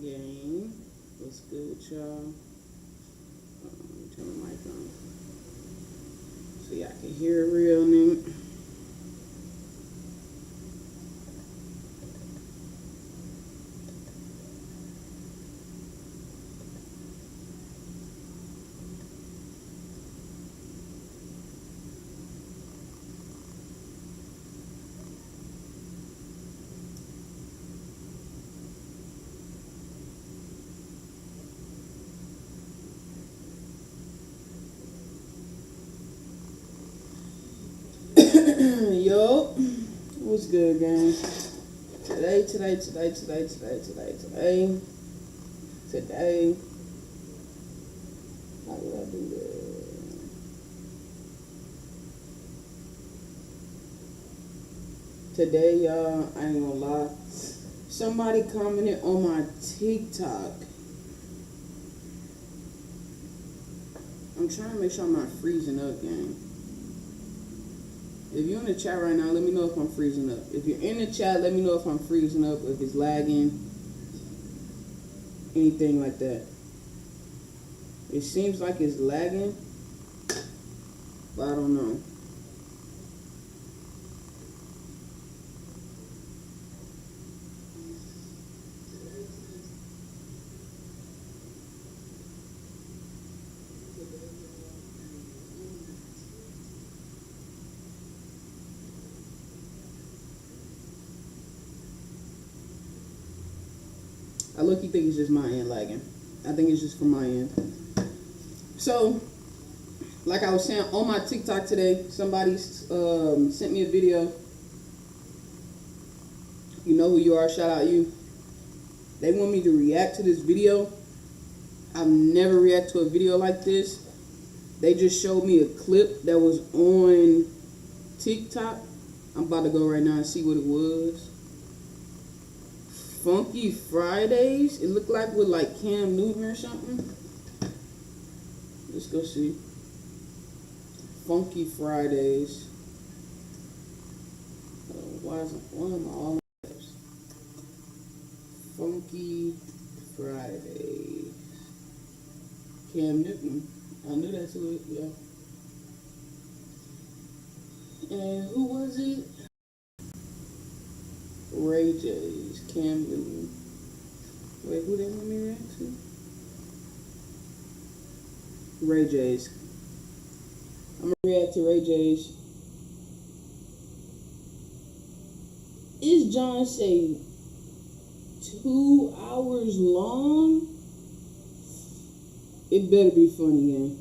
Gang, what's good with y'all? Turn the mic on so y'all can hear it real nigga. Yo, what's good, gang? Today. How did I do that? Today, y'all, I ain't gonna lie. Somebody commented on my TikTok. I'm trying to make sure I'm not freezing up, gang. If you're in the chat right now, let me know if I'm freezing up. If you're in the chat, let me know if I'm freezing up, if it's lagging, anything like that. It seems like it's lagging, but I don't know. I look-y think it's just my end lagging. I think it's just from my end. So, like I was saying, on my TikTok today, somebody sent me a video. You know who you are, shout out you. They want me to react to this video. I've never reacted to a video like this. They just showed me a clip that was on TikTok. I'm about to go right now and see what it was. Funky Fridays. It looked like with like Cam Newton or something. Let's go see. Funky Fridays. Why am I all caps? Funky Fridays. Cam Newton. I knew that's who it, yeah. And who was it? Ray J's, Cam Newton. Wait, who they want me to react to? Ray J's. I'm gonna react to Ray J's. Is John say 2 hours long? It better be funny, gang.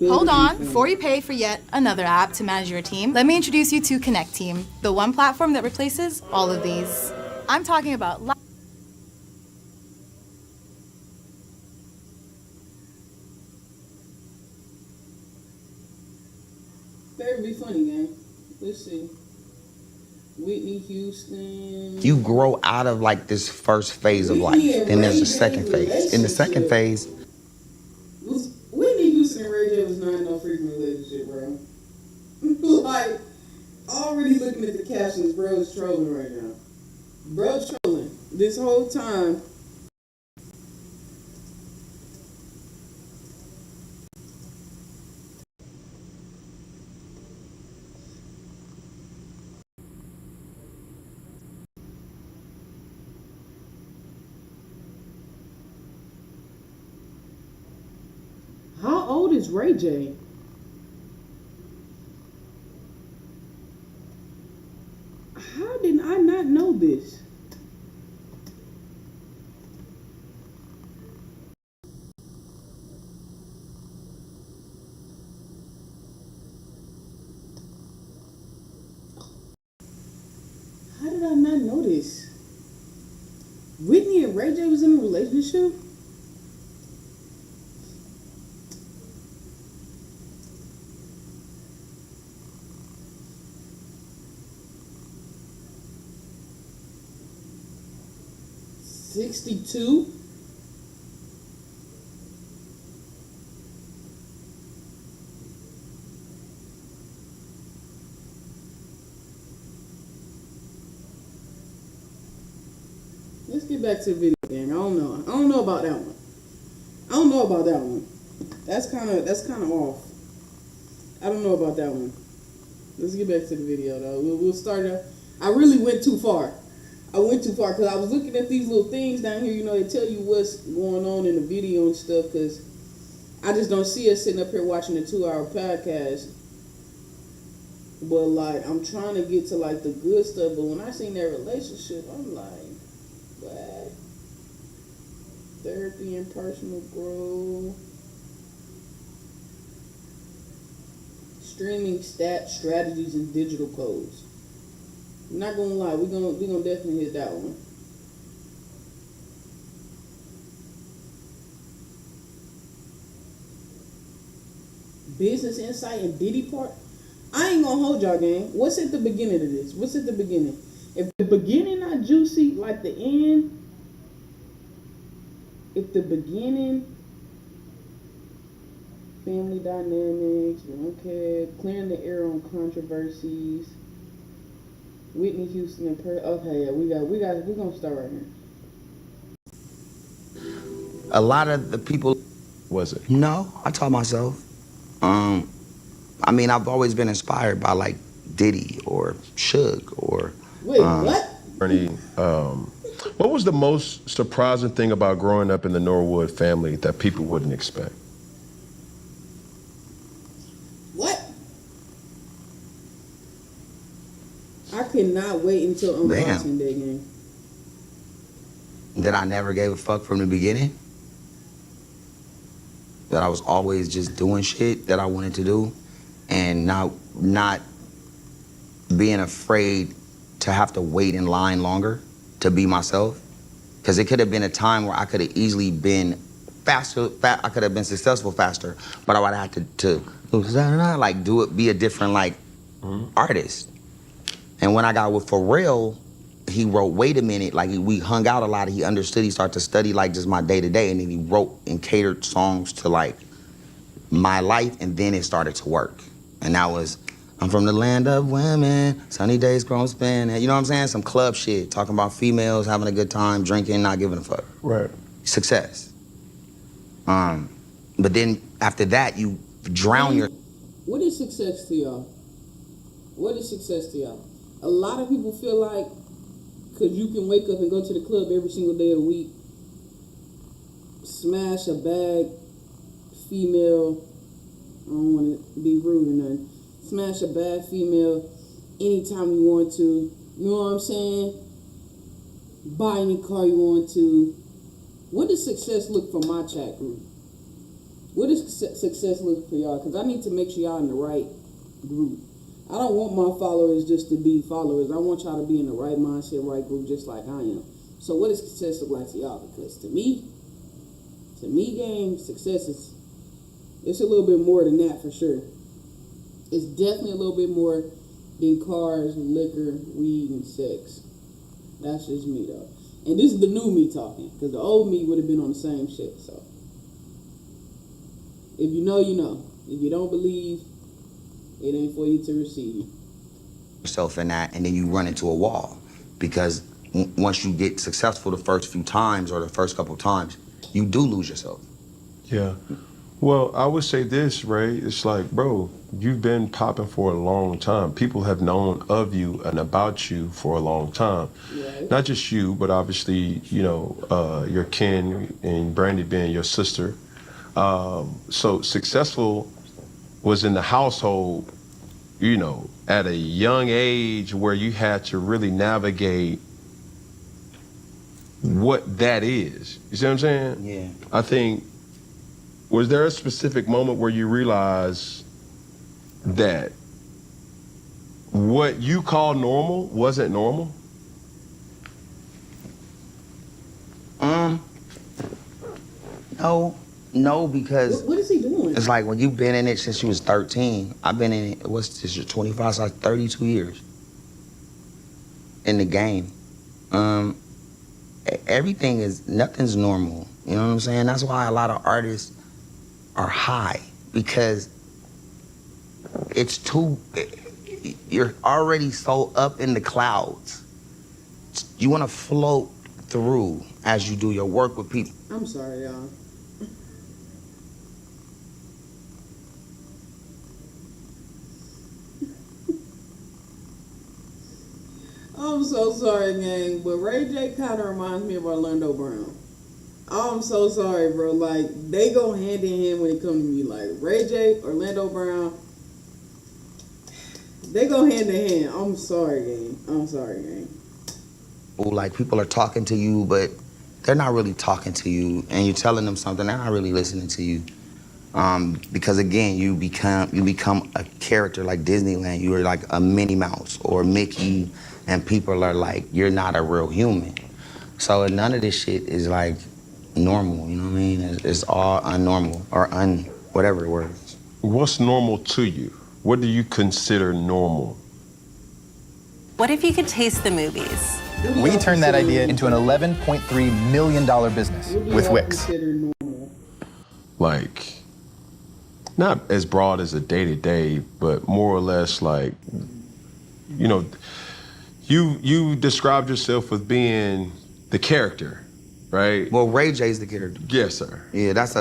Hold on, before you pay for yet another app to manage your team, let me introduce you to Connect Team, the one platform that replaces all of these. I'm talking about better be funny, gang. Let's see. Whitney Houston. You grow out of like this first phase of life. Then there's a second phase. In the second phase, Whitney Houston and Ray J was not in no freaking relationship, bro. Like, already looking at the captions, bro is trolling right now. Bro trolling this whole time. How old is Ray J? How did I not know this? How did I not know this? Whitney and Ray J was in a relationship? $62? Let's get back to the video game. I don't know. I don't know about that one. I don't know about that one. That's kind of off. I don't know about that one. Let's get back to the video though. We'll start. I really went too far. I went too far because I was looking at these little things down here. You know, they tell you what's going on in the video and stuff. Because I just don't see us sitting up here watching a 2-hour podcast. But like, I'm trying to get to like the good stuff. But when I seen their relationship, I'm like, what? Therapy and personal growth. Streaming strategies and digital codes. I'm not gonna lie, we're gonna definitely hit that one. Business insight and Diddy part. I ain't gonna hold y'all, gang. What's at the beginning of this? What's at the beginning? If the beginning not juicy like the end, if the beginning, family dynamics, okay, clearing the air on controversies, Whitney Houston and okay, yeah, we're gonna start right here. A lot of the people. Was it? No, I taught myself. I mean, I've always been inspired by like Diddy or Suge or. Wait, what? Bernie, what was the most surprising thing about growing up in the Norwood family that people wouldn't expect? What? I cannot wait until unboxing day, gang. That I never gave a fuck from the beginning. That I was always just doing shit that I wanted to do, and not being afraid to have to wait in line longer to be myself. Because it could have been a time where I could have easily been faster, I could have been successful faster, but I would have had to like do it, be a different like artist. And when I got with Pharrell, he wrote, wait a minute, like we hung out a lot, he understood, he started to study like just my day-to-day, and then he wrote and catered songs to like my life, and then it started to work. And that was, I'm from the land of women, sunny days grown spin, you know what I'm saying? Some club shit, talking about females, having a good time, drinking, not giving a fuck. Right. Success. But then after that, you drown your... What is success to y'all? What is success to y'all? A lot of people feel like, because you can wake up and go to the club every single day of the week, smash a bag, female, I don't want to be rude or nothing, smash a bad female anytime you want to, you know what I'm saying? Buy any car you want to. What does success look for my chat group? What does success look for y'all? Because I need to make sure y'all in the right group. I don't want my followers just to be followers. I want y'all to be in the right mindset, right group, just like I am. So what does success look like to y'all? Because to me, gang, success is, it's a little bit more than that for sure. It's definitely a little bit more than cars, liquor, weed, and sex. That's just me though. And this is the new me talking, because the old me would have been on the same shit. So if you know, you know. If you don't believe, it ain't for you to receive. Yourself in that, and then you run into a wall, because once you get successful the first few times or the first couple times, you do lose yourself. Yeah. Well, I would say this, Ray. It's like, bro, you've been popping for a long time. People have known of you and about you for a long time. Right. Not just you, but obviously, you know, your kin and Brandy being your sister. So successful was in the household, you know, at a young age where you had to really navigate what that is. You see what I'm saying? Yeah. I think, was there a specific moment where you realized that what you call normal wasn't normal? No, because What is he doing? it's like when you've been in it since you was 13. I've been in it, what's this, you're 25, so like 32 years in the game. Everything is, nothing's normal. You know what I'm saying? That's why a lot of artists are high, because it's too, you're already so up in the clouds. You want to float through as you do your work with people. I'm sorry, y'all. I'm so sorry, gang, but Ray J kind of reminds me of Orlando Brown. I'm so sorry, bro. Like, they go hand in hand when it comes to me. Like, Ray J, Orlando Brown, they go hand in hand. I'm sorry, gang. I'm sorry, gang. Like, people are talking to you, but they're not really talking to you, and you're telling them something, they're not really listening to you. Because again, you become a character like Disneyland. You are like a Minnie Mouse or Mickey, and people are like, you're not a real human. So none of this shit is like normal, you know what I mean? It's all unnormal or whatever the word is. What's normal to you? What do you consider normal? What if you could taste the movies? We turned that idea into an $11.3 million business with Wix. Like, not as broad as a day-to-day, but more or less like, you know, you described yourself as being the character, right? Well, Ray J's the character. Yes, sir. Yeah, that's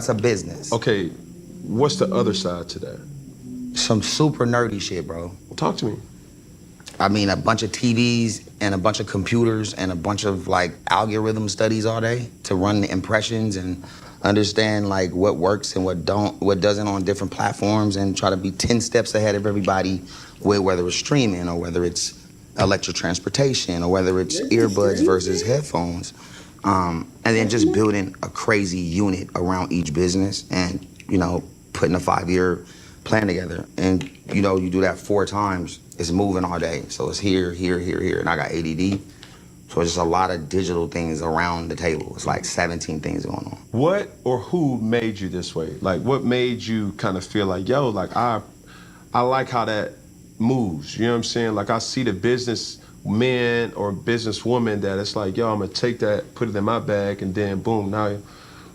a business. Okay, what's the other side to that? Some super nerdy shit, bro. Talk to me. I mean, a bunch of TVs and a bunch of computers and a bunch of like algorithm studies all day to run the impressions and understand like what works and what doesn't on different platforms, and try to be 10 steps ahead of everybody with whether it's streaming or whether it's electric transportation or whether it's earbuds versus headphones. And then just building a crazy unit around each business and, you know, putting a 5-year plan together. And, you know, you do that 4 times, it's moving all day. So it's here, here, here, here. And I got ADD. So it's just a lot of digital things around the table. It's like 17 things going on. What or who made you this way? Like, what made you kind of feel like, yo, like I like how that moves, you know what I'm saying? Like, I see the businessman or businesswoman that it's like, yo, I'm gonna take that, put it in my bag, and then boom, now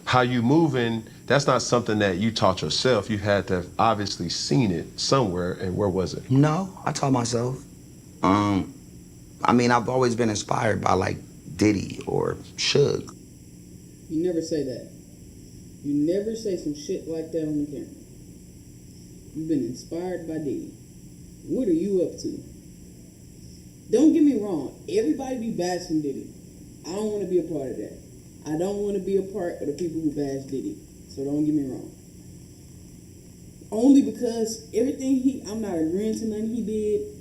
how you moving, that's not something that you taught yourself. You had to have obviously seen it somewhere, and where was it? No, I taught myself. I mean, I've always been inspired by like Diddy or Suge. You never say that. You never say some shit like that on the camera. You've been inspired by Diddy. What are you up to? Don't get me wrong. Everybody be bashing Diddy. I don't want to be a part of that. I don't want to be a part of the people who bash Diddy. So don't get me wrong. Only because I'm not agreeing to nothing he did.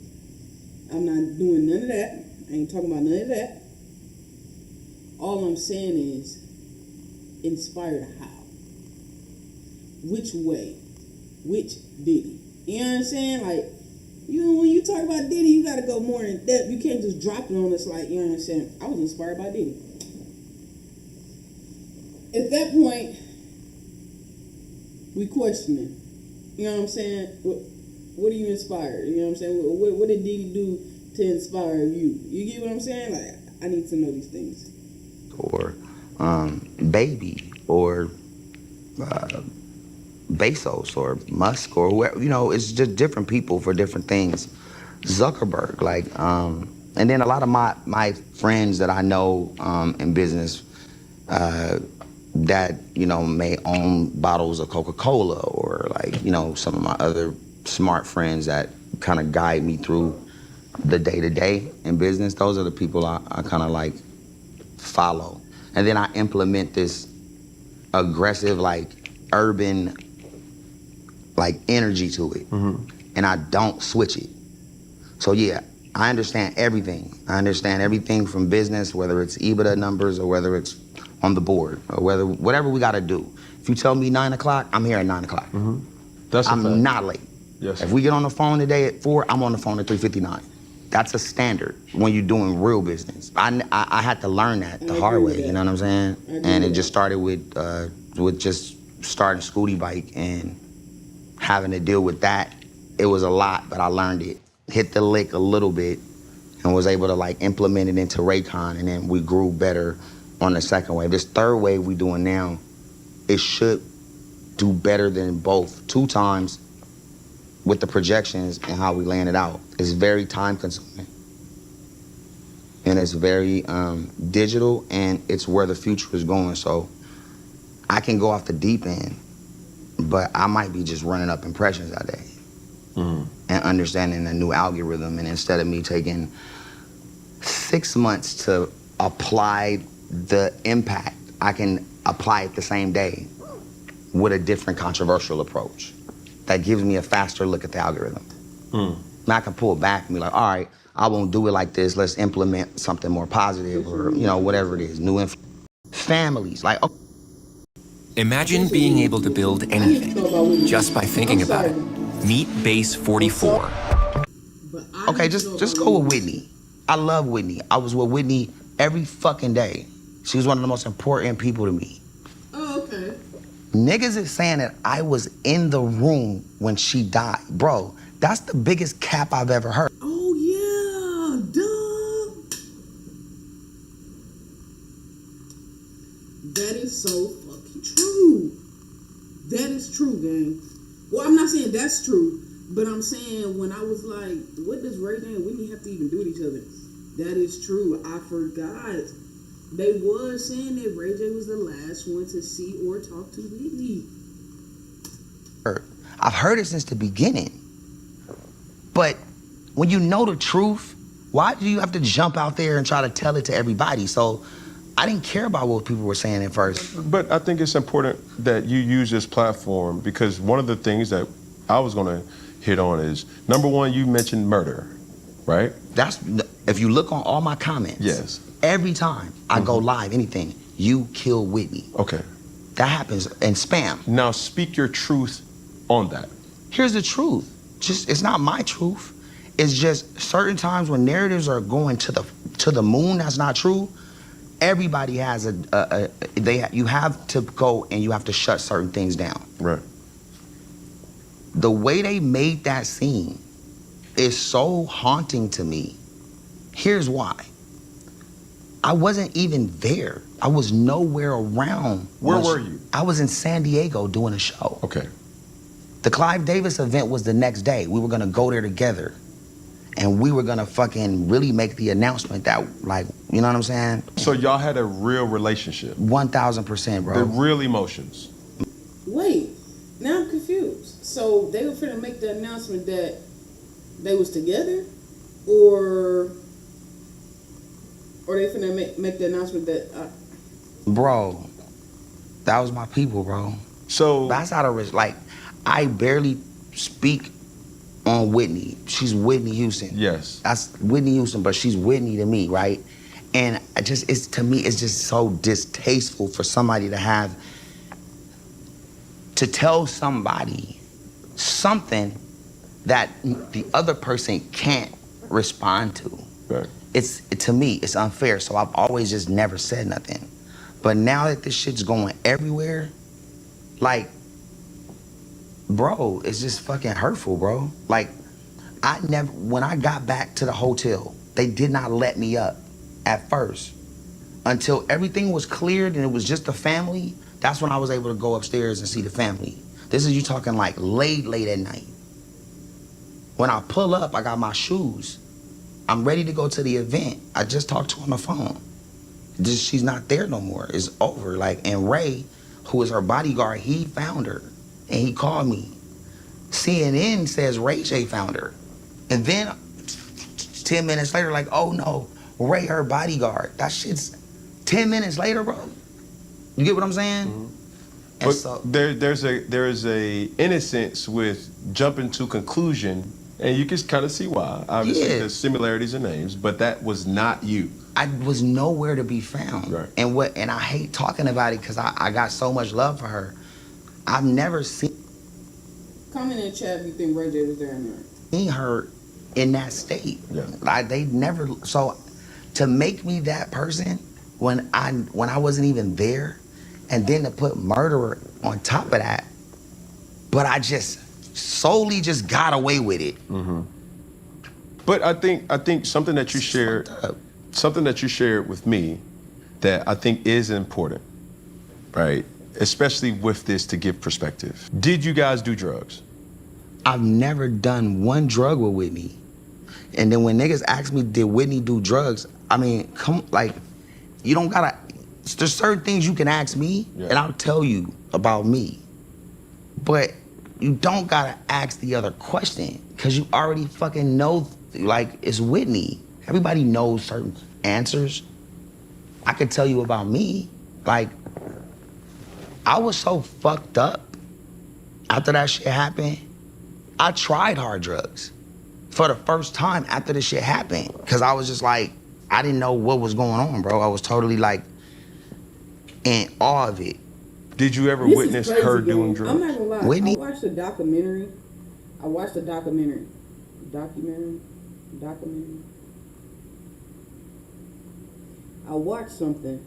I'm not doing none of that. I ain't talking about none of that. All I'm saying is, inspired how? Which way? Which Diddy? You know what I'm saying? Like, when you talk about Diddy, you gotta go more in depth. You can't just drop it on us like, you know what I'm saying? I was inspired by Diddy. At that point, we questioning. You know what I'm saying? What are you inspired? You know what I'm saying? What did Diddy do to inspire you? You get what I'm saying? Like, I need to know these things. Or Baby or Bezos or Musk or whoever, you know, it's just different people for different things. Zuckerberg, like, and then a lot of my friends that I know in business that, you know, may own bottles of Coca-Cola, or like, you know, some of my other smart friends that kind of guide me through the day-to-day in business. Those are the people I kind of like follow. And then I implement this aggressive, like urban, like energy to it. And I don't switch it. So yeah, I understand everything. I understand everything from business, whether it's EBITDA numbers or whether it's on the board or whatever we gotta do. If you tell me 9 o'clock, I'm here at 9 o'clock. That's I'm not late. Yes. If we get on the phone today at 4, I'm on the phone at 3:59. That's a standard when you're doing real business. I had to learn that the hard way, you know what I'm saying? And it just started with just starting Scooty Bike and having to deal with that. It was a lot, but I learned it. Hit the lick a little bit and was able to like implement it into Raycon, and then we grew better on the second wave. This third wave we doing now, it should do better than both 2 times with the projections and how we laying it out. It's very time consuming. and it's very digital, and it's where the future is going. So I can go off the deep end, but I might be just running up impressions that day and understanding a new algorithm. And instead of me taking 6 months to apply the impact, I can apply it the same day with a different controversial approach that gives me a faster look at the algorithm. And I can pull back and be like, all right, I won't do it like this. Let's implement something more positive, or, you know, whatever it is. New families, like. Oh. Imagine being able to build anything just by thinking about it. Meet Base 44. Okay, just go with Whitney. I love Whitney. I was with Whitney every fucking day. She was one of the most important people to me. Oh, okay. Niggas is saying that I was in the room when she died. Bro, that's the biggest cap I've ever heard. Oh, yeah, duh. That is so fucking true. That is true, gang. Well, I'm not saying that's true, but I'm saying when I was like, what does Ray J and Whitney have to even do with each other? That is true. I forgot. They was saying that Ray J was the last one to see or talk to Whitney. I've heard it since the beginning. But when you know the truth, why do you have to jump out there and try to tell it to everybody? So I didn't care about what people were saying at first. But I think it's important that you use this platform, because one of the things that I was gonna hit on is, number one, you mentioned murder, right? That's, if you look on all my comments, Yes. every time I go live, anything, you kill Whitney. Okay. That happens in spam. Now speak your truth on that. Here's the truth. Just, it's not my truth. It's just certain times when narratives are going to the moon, that's not true. Everybody has you have to go and you have to shut certain things down. Right. The way they made that scene is so haunting to me. Here's why. I wasn't even there. I was nowhere around. Where were you? I was in San Diego doing a show. Okay. The Clive Davis event was the next day. We were gonna go there together. And we were gonna fucking really make the announcement that, like, you know what I'm saying? So y'all had a real relationship. 1000%, bro. The real emotions. Wait, now I'm confused. So they were finna make the announcement that they was together, or they finna make the announcement that Bro, that was my people, bro. So That's out of risk. Like, I barely speak on Whitney. She's Whitney Houston. yes. That's Whitney Houston, but she's Whitney to me, right? And to me, it's just so distasteful for somebody to tell somebody something that the other person can't respond to. Right. To me, it's unfair. So I've always just never said nothing. But now that this shit's going everywhere, like, bro, it's just fucking hurtful, bro. Like, when I got back to the hotel, they did not let me up at first. Until everything was cleared and it was just the family, that's when I was able to go upstairs and see the family. This is you talking like late at night. When I pull up, I got my shoes. I'm ready to go to the event. I just talked to her on the phone. She's not there no more. It's over. Like, and Ray, who is her bodyguard, he found her. And he called me. CNN says Ray J found her. And then 10 minutes later, like, oh no, Ray, her bodyguard. That shit's 10 minutes later, bro. You get what I'm saying? Mm-hmm. And But so, there is a innocence with jumping to conclusion, and you can kind of see why. Obviously, Yeah. there's similarities in names, but that was not you. I was nowhere to be found. Right. And I hate talking about it because I got so much love for her. I've never seen comment in the chat if you think Ray J was there in there. her in that state. Yeah. Like, they never. So to make me that person when I wasn't even there, and then to put murderer on top of that, but I just solely just got away with it. Mm-hmm. But I think something that you shared, with me, that I think is important, right? Especially with this, to give perspective. Did you guys do drugs? I've never done one drug with Whitney. And then when niggas ask me, did Whitney do drugs? I mean, you don't gotta. There's certain things you can ask me, and I'll tell you about me. But you don't gotta ask the other question, because you already fucking know, like, it's Whitney. Everybody knows certain answers. I could tell you about me. Like, I was so fucked up after that shit happened. I tried hard drugs for the first time after this shit happened, because I was just like, I didn't know what was going on, bro. I was totally like in awe of it. Did you ever This witness is crazy, her gang. doing drugs? I'm not gonna lie. Whitney? I watched the documentary. I watched something,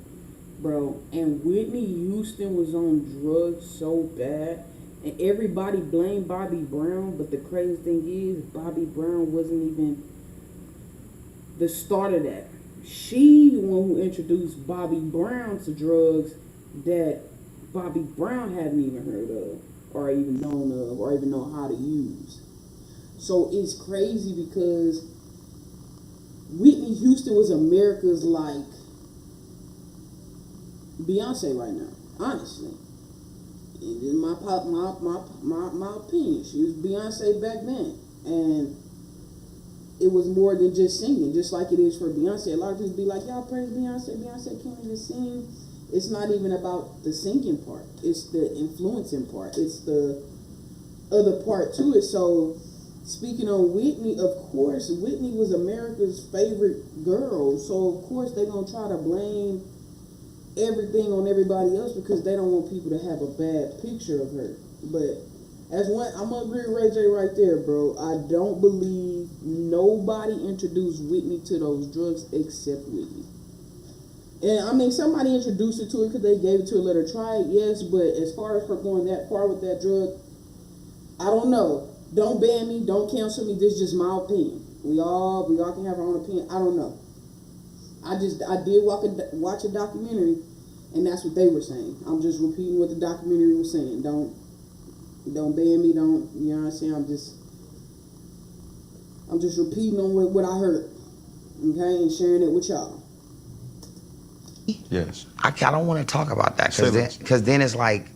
bro, and Whitney Houston was on drugs so bad, and everybody blamed Bobby Brown, but the crazy thing is, Bobby Brown wasn't even the start of that. She the one who introduced Bobby Brown to drugs that Bobby Brown hadn't even heard of, or even known of, or even know how to use. So it's crazy because Whitney Houston was America's, like, Beyonce right now, honestly. In my opinion, she was Beyonce back then, and it was more than just singing, just like it is for Beyonce. A lot of people be like, y'all praise Beyonce, Beyonce can't even sing. It's not even about the singing part. It's the influencing part. It's the other part to it. So, speaking on Whitney, of course, Whitney was America's favorite girl. So, of course, they're going to try to blame everything on everybody else because they don't want people to have a bad picture of her. But I'm gonna agree with Ray J right there, bro. I don't believe nobody introduced Whitney to those drugs except Whitney. And I mean, somebody introduced it to her because they gave it to her, let her try it, yes. But as far as her going that far with that drug, I don't know. Don't ban me, don't cancel me. This is just my opinion. We all can have our own opinion. I don't know. I did watch a documentary, and that's what they were saying. I'm just repeating what the documentary was saying. Don't ban me. Don't, you know what I'm saying? I'm just repeating on what I heard, okay, and sharing it with y'all. Yes. I don't want to talk about that because then it's like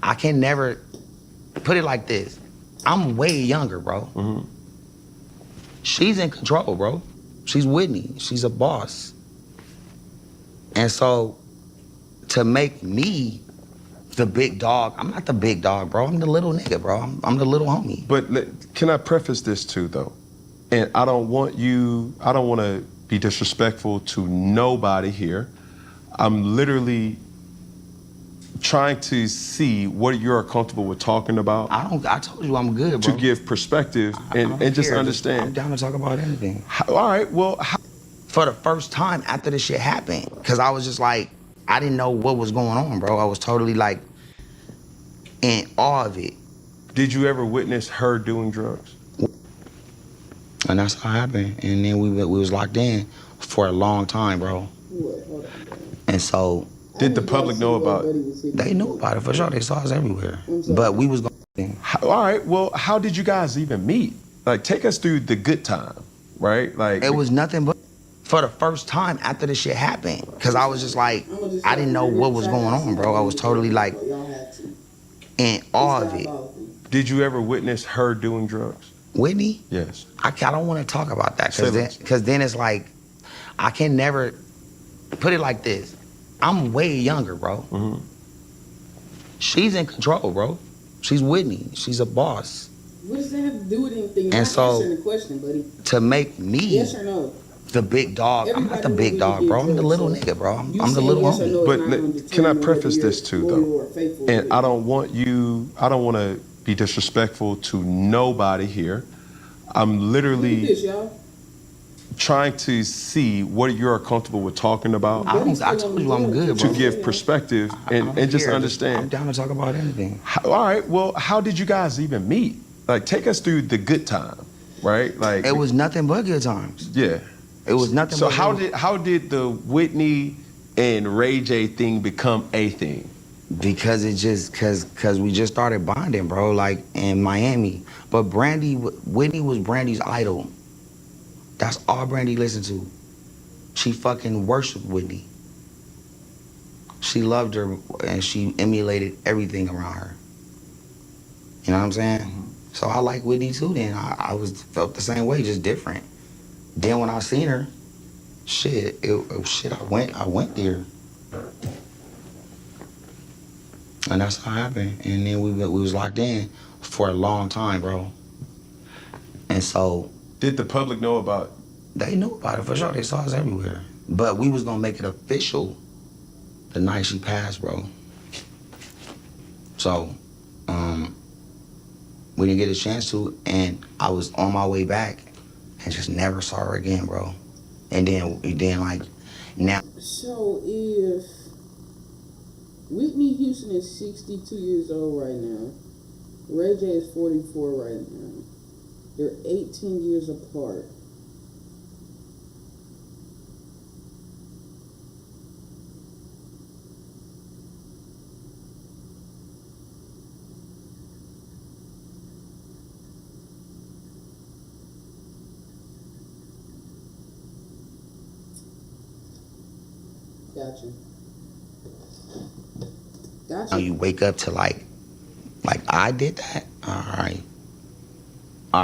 I can never put it like this. I'm way younger, bro. Mm-hmm. She's in control, bro. She's Whitney. She's a boss. And so to make me the big dog, I'm not the big dog, bro. I'm the little nigga, bro. I'm the little homie. But can I preface this too, though? And I don't want to be disrespectful to nobody here. I'm literally trying to see what you're comfortable with talking about. I told you I'm good, bro. To give perspective and just understand. I'm down to talk about anything. All right, well. For the first time after this shit happened, because I was just like, I didn't know what was going on, bro. I was totally like in awe of it. Did you ever witness her doing drugs? And that's how it happened. And then we was locked in for a long time, bro. And so, did the public know about it? They knew about it for sure. They saw us everywhere. But we was going. All right. Well, how did you guys even meet? Like, take us through the good time, right? Like, it was nothing but for the first time after this shit happened, because I was just like, I didn't know what was going on, bro. I was totally like in awe of it. Did you ever witness her doing drugs? Whitney? Yes. I don't want to talk about that because then it's like I can never put it like this. I'm way younger, bro. Mm-hmm. She's in control, bro. She's Whitney. She's a boss. What does that have to do with anything? And so, answering the question, buddy. To make me yes or no? The big dog. I'm not the big dog, bro. I'm the little nigga, bro. I'm the little homie. No, but can I preface this too, though? And I don't want to be disrespectful to nobody here. I'm literally trying to see what you're comfortable with talking about. I told you I'm good, bro. To give perspective and just understand. I'm down to talk about anything. All right. Well, how did you guys even meet? Like, take us through the good time, right? Like, it was nothing but good times. Yeah. It was nothing. So how did the Whitney and Ray J thing become a thing? Because it just because we just started bonding, bro. Like in Miami, but Whitney was Brandy's idol. That's all Brandy listened to. She fucking worshiped Whitney. She loved her and she emulated everything around her. You know what I'm saying? So I like Whitney too then. I felt the same way, just different. Then when I seen her, I went there. And that's how it happened. And then we was locked in for a long time, bro. And so. Did the public know about? They knew about it for sure. They saw us everywhere. But we was gonna make it official the night she passed, bro. So, we didn't get a chance to, and I was on my way back and just never saw her again, bro. And then like, now. So if Whitney Houston is 62 years old right now, Ray J is 44 right now, they're 18 years apart. Gotcha. Now you wake up to like I did that? All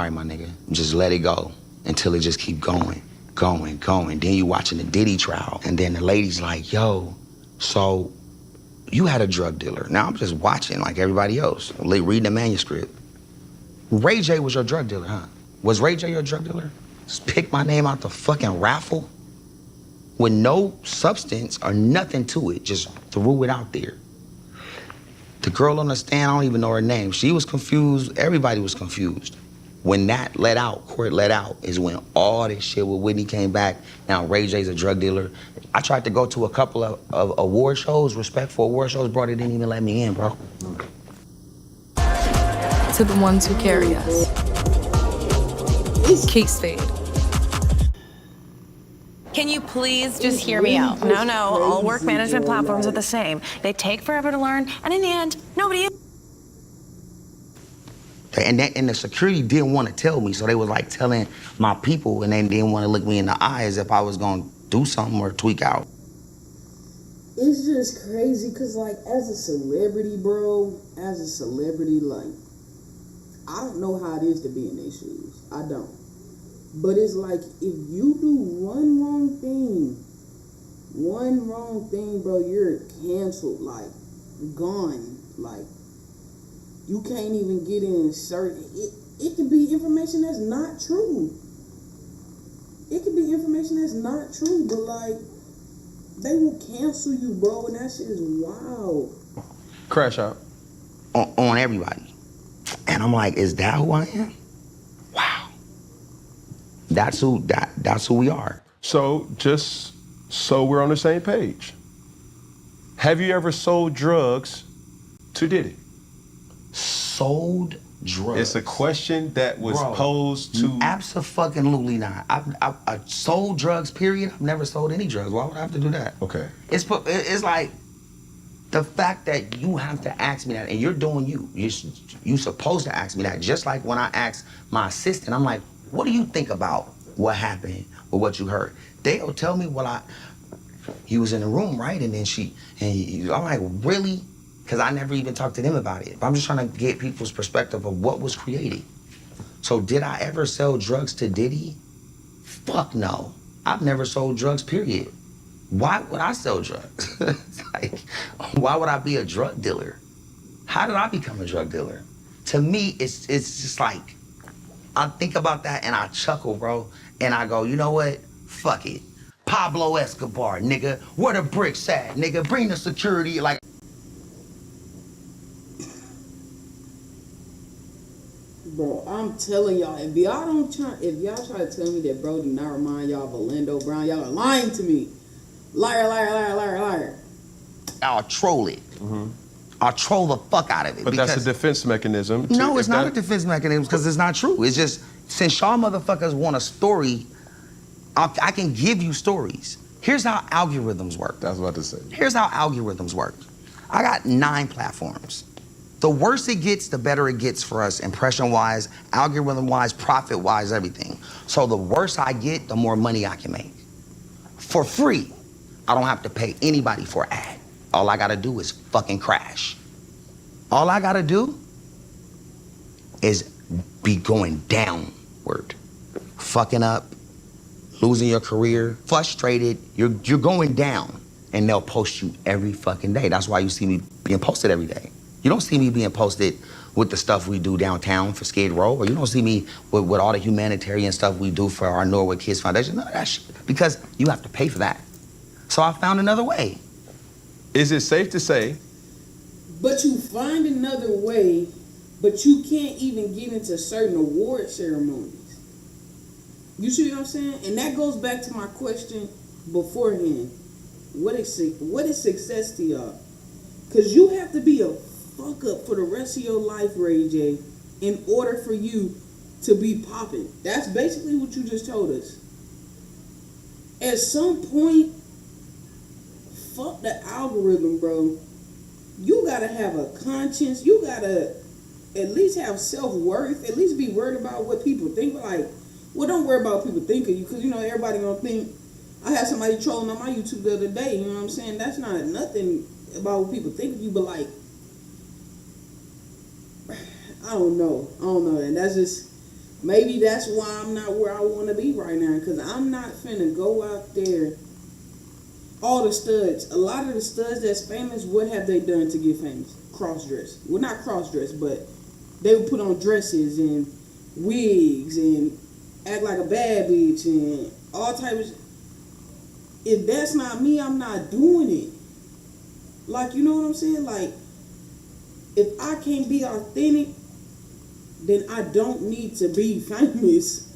right, my nigga. Just let it go until it just keep going. Then you watching the Diddy trial. And then the lady's like, yo, so you had a drug dealer. Now I'm just watching like everybody else, reading the manuscript. Ray J was your drug dealer, huh? Was Ray J your drug dealer? Just pick my name out the fucking raffle with no substance or nothing to it, just threw it out there. The girl on the stand, I don't even know her name. She was confused, everybody was confused. When that court let out, is when all this shit with Whitney came back. Now Ray J's a drug dealer. I tried to go to a couple of award shows, respectful award shows, bro, they didn't even let me in, bro. To the ones who carry us. Kate Spade. Can you please just hear me out? No, all work management platforms are the same. They take forever to learn, and in the end, nobody is. And the security didn't want to tell me, so they was like telling my people, and they didn't want to look me in the eye as if I was gonna do something or tweak out. It's just crazy, cause like as a celebrity, bro, like, I don't know how it is to be in their shoes. I don't. But it's like, if you do one wrong thing, bro, you're canceled, like, gone. Like, you can't even get in certain, it could be information that's not true. But like, they will cancel you, bro, and that shit is wild. Crash out. On everybody. And I'm like, is that who I am? Wow. That's who we are. So just so we're on the same page, have you ever sold drugs to Diddy? Sold drugs? It's a question that was posed to. Absolutely not. I sold drugs, period. I've never sold any drugs. Why would I have to do that? Okay. It's like the fact that you have to ask me that, and you're doing you're supposed to ask me that. Just like when I asked my assistant, I'm like, what do you think about what happened or what you heard? They'll tell me he was in the room, right? And then I'm like, really? Because I never even talked to them about it. I'm just trying to get people's perspective of what was created. So did I ever sell drugs to Diddy? Fuck no. I've never sold drugs, period. Why would I sell drugs? Like, why would I be a drug dealer? How did I become a drug dealer? To me, it's just like, I think about that and I chuckle, bro. And I go, you know what? Fuck it. Pablo Escobar, nigga. Where the bricks at, nigga? Bring the security, like. Bro, I'm telling y'all, if y'all try to tell me that bro do not remind y'all of Orlando Brown, y'all are lying to me. Liar, liar, liar, liar, liar. I'll troll it. Mm-hmm. I'll troll the fuck out of it. But that's a defense mechanism. No, it's not a defense mechanism because it's not true. It's just, since y'all motherfuckers want a story, I can give you stories. Here's how algorithms work. That's what I was about to say. Here's how algorithms work. I got 9 platforms. The worse it gets, the better it gets for us, impression-wise, algorithm-wise, profit-wise, everything. So the worse I get, the more money I can make. for free. I don't have to pay anybody for an ad. All I gotta do is fucking crash. All I gotta do is be going downward. Fucking up, losing your career, frustrated, you're going down. And they'll post you every fucking day. That's why you see me being posted every day. You don't see me being posted with the stuff we do downtown for Skid Row, or you don't see me with all the humanitarian stuff we do for our Norwood Kids Foundation. None of that shit, because you have to pay for that. So I found another way. Is it safe to say? But you find another way, but you can't even get into certain award ceremonies. You see what I'm saying? And that goes back to my question beforehand. What is success to y'all? Because you have to be a fuck up for the rest of your life, Ray J, in order for you to be popping. That's basically what you just told us. At some point, fuck the algorithm, bro. You gotta have a conscience. You gotta at least have self-worth. At least be worried about what people think. Like, well, don't worry about what people think of you, because you know everybody gonna think. I had somebody trolling on my YouTube the other day. You know what I'm saying? That's not nothing about what people think of you, but like, I don't know, and that's just, maybe that's why I'm not where I want to be right now, because I'm not finna go out there. All the studs, a lot of the studs that's famous, what have they done to get famous? Cross-dress. Well, not cross-dress, but they would put on dresses and wigs and act like a bad bitch and all types of. If that's not me, I'm not doing it. Like, you know what I'm saying? Like, if I can't be authentic, then I don't need to be famous.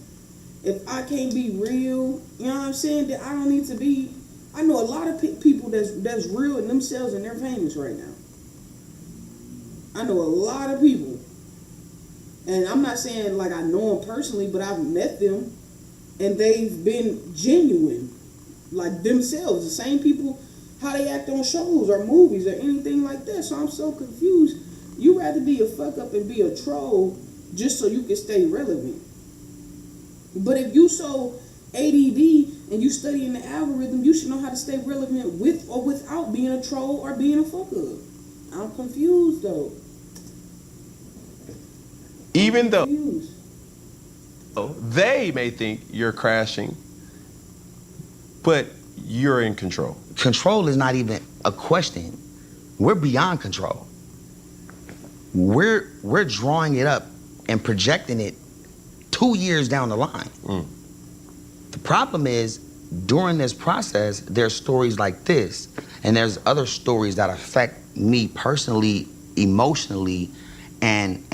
If I can't be real, you know what I'm saying? Then I don't need to be. I know a lot of people that's real in themselves and they're famous right now. I know a lot of people. And I'm not saying like I know them personally, but I've met them and they've been genuine. Like themselves, the same people, how they act on shows or movies or anything like that. So I'm so confused. You rather be a fuck up and be a troll just so you can stay relevant. But if you so ADD and you studying the algorithm, you should know how to stay relevant with or without being a troll or being a fuck up. I'm confused though. Even though they may think you're crashing, but you're in control. Control is not even a question. We're beyond control. We're drawing it up and projecting it 2 years down the line. The problem is, during this process, there's stories like this, and there's other stories that affect me personally, emotionally, and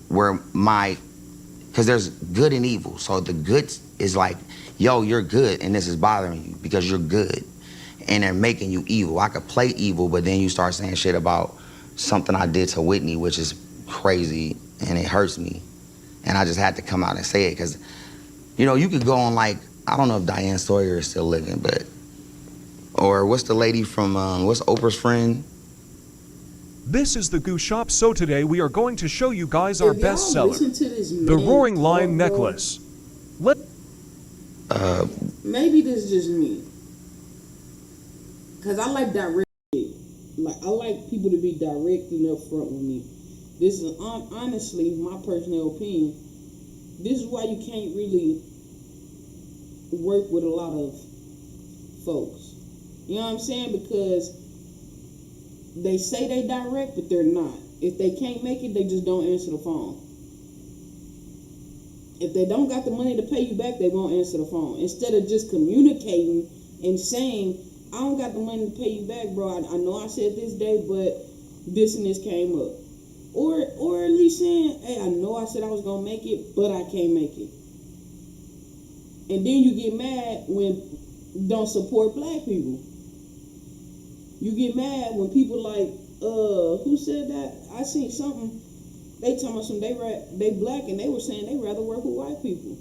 where because there's good and evil. So the good is like, yo, you're good, and this is bothering you because you're good, and they're making you evil. I could play evil, but then you start saying shit about something I did to Whitney, which is crazy, and it hurts me. And I just had to come out and say it, because, you know, you could go on like, I don't know if Diane Sawyer is still living, but, or what's the lady from, what's Oprah's friend? This is the Goose Shop, so today we are going to show you guys our If best y'all seller, listen to this the man Roaring Lion talk, bro, necklace. Let maybe this is just me, cause I like direct shit. Like, I like people to be direct and upfront with me. This is honestly my personal opinion. This is why you can't really work with a lot of folks. You know what I'm saying? Because they say they direct, but they're not. If they can't make it, they just don't answer the phone. If they don't got the money to pay you back, they won't answer the phone. Instead of just communicating and saying, I don't got the money to pay you back, bro. I know I said this day, but this and this came up. Or at least saying, hey, I know I said I was going to make it, but I can't make it. And then you get mad when don't support black people. You get mad when people like, who said that? I seen something. They talking about some, they black, and they were saying they rather work with white people.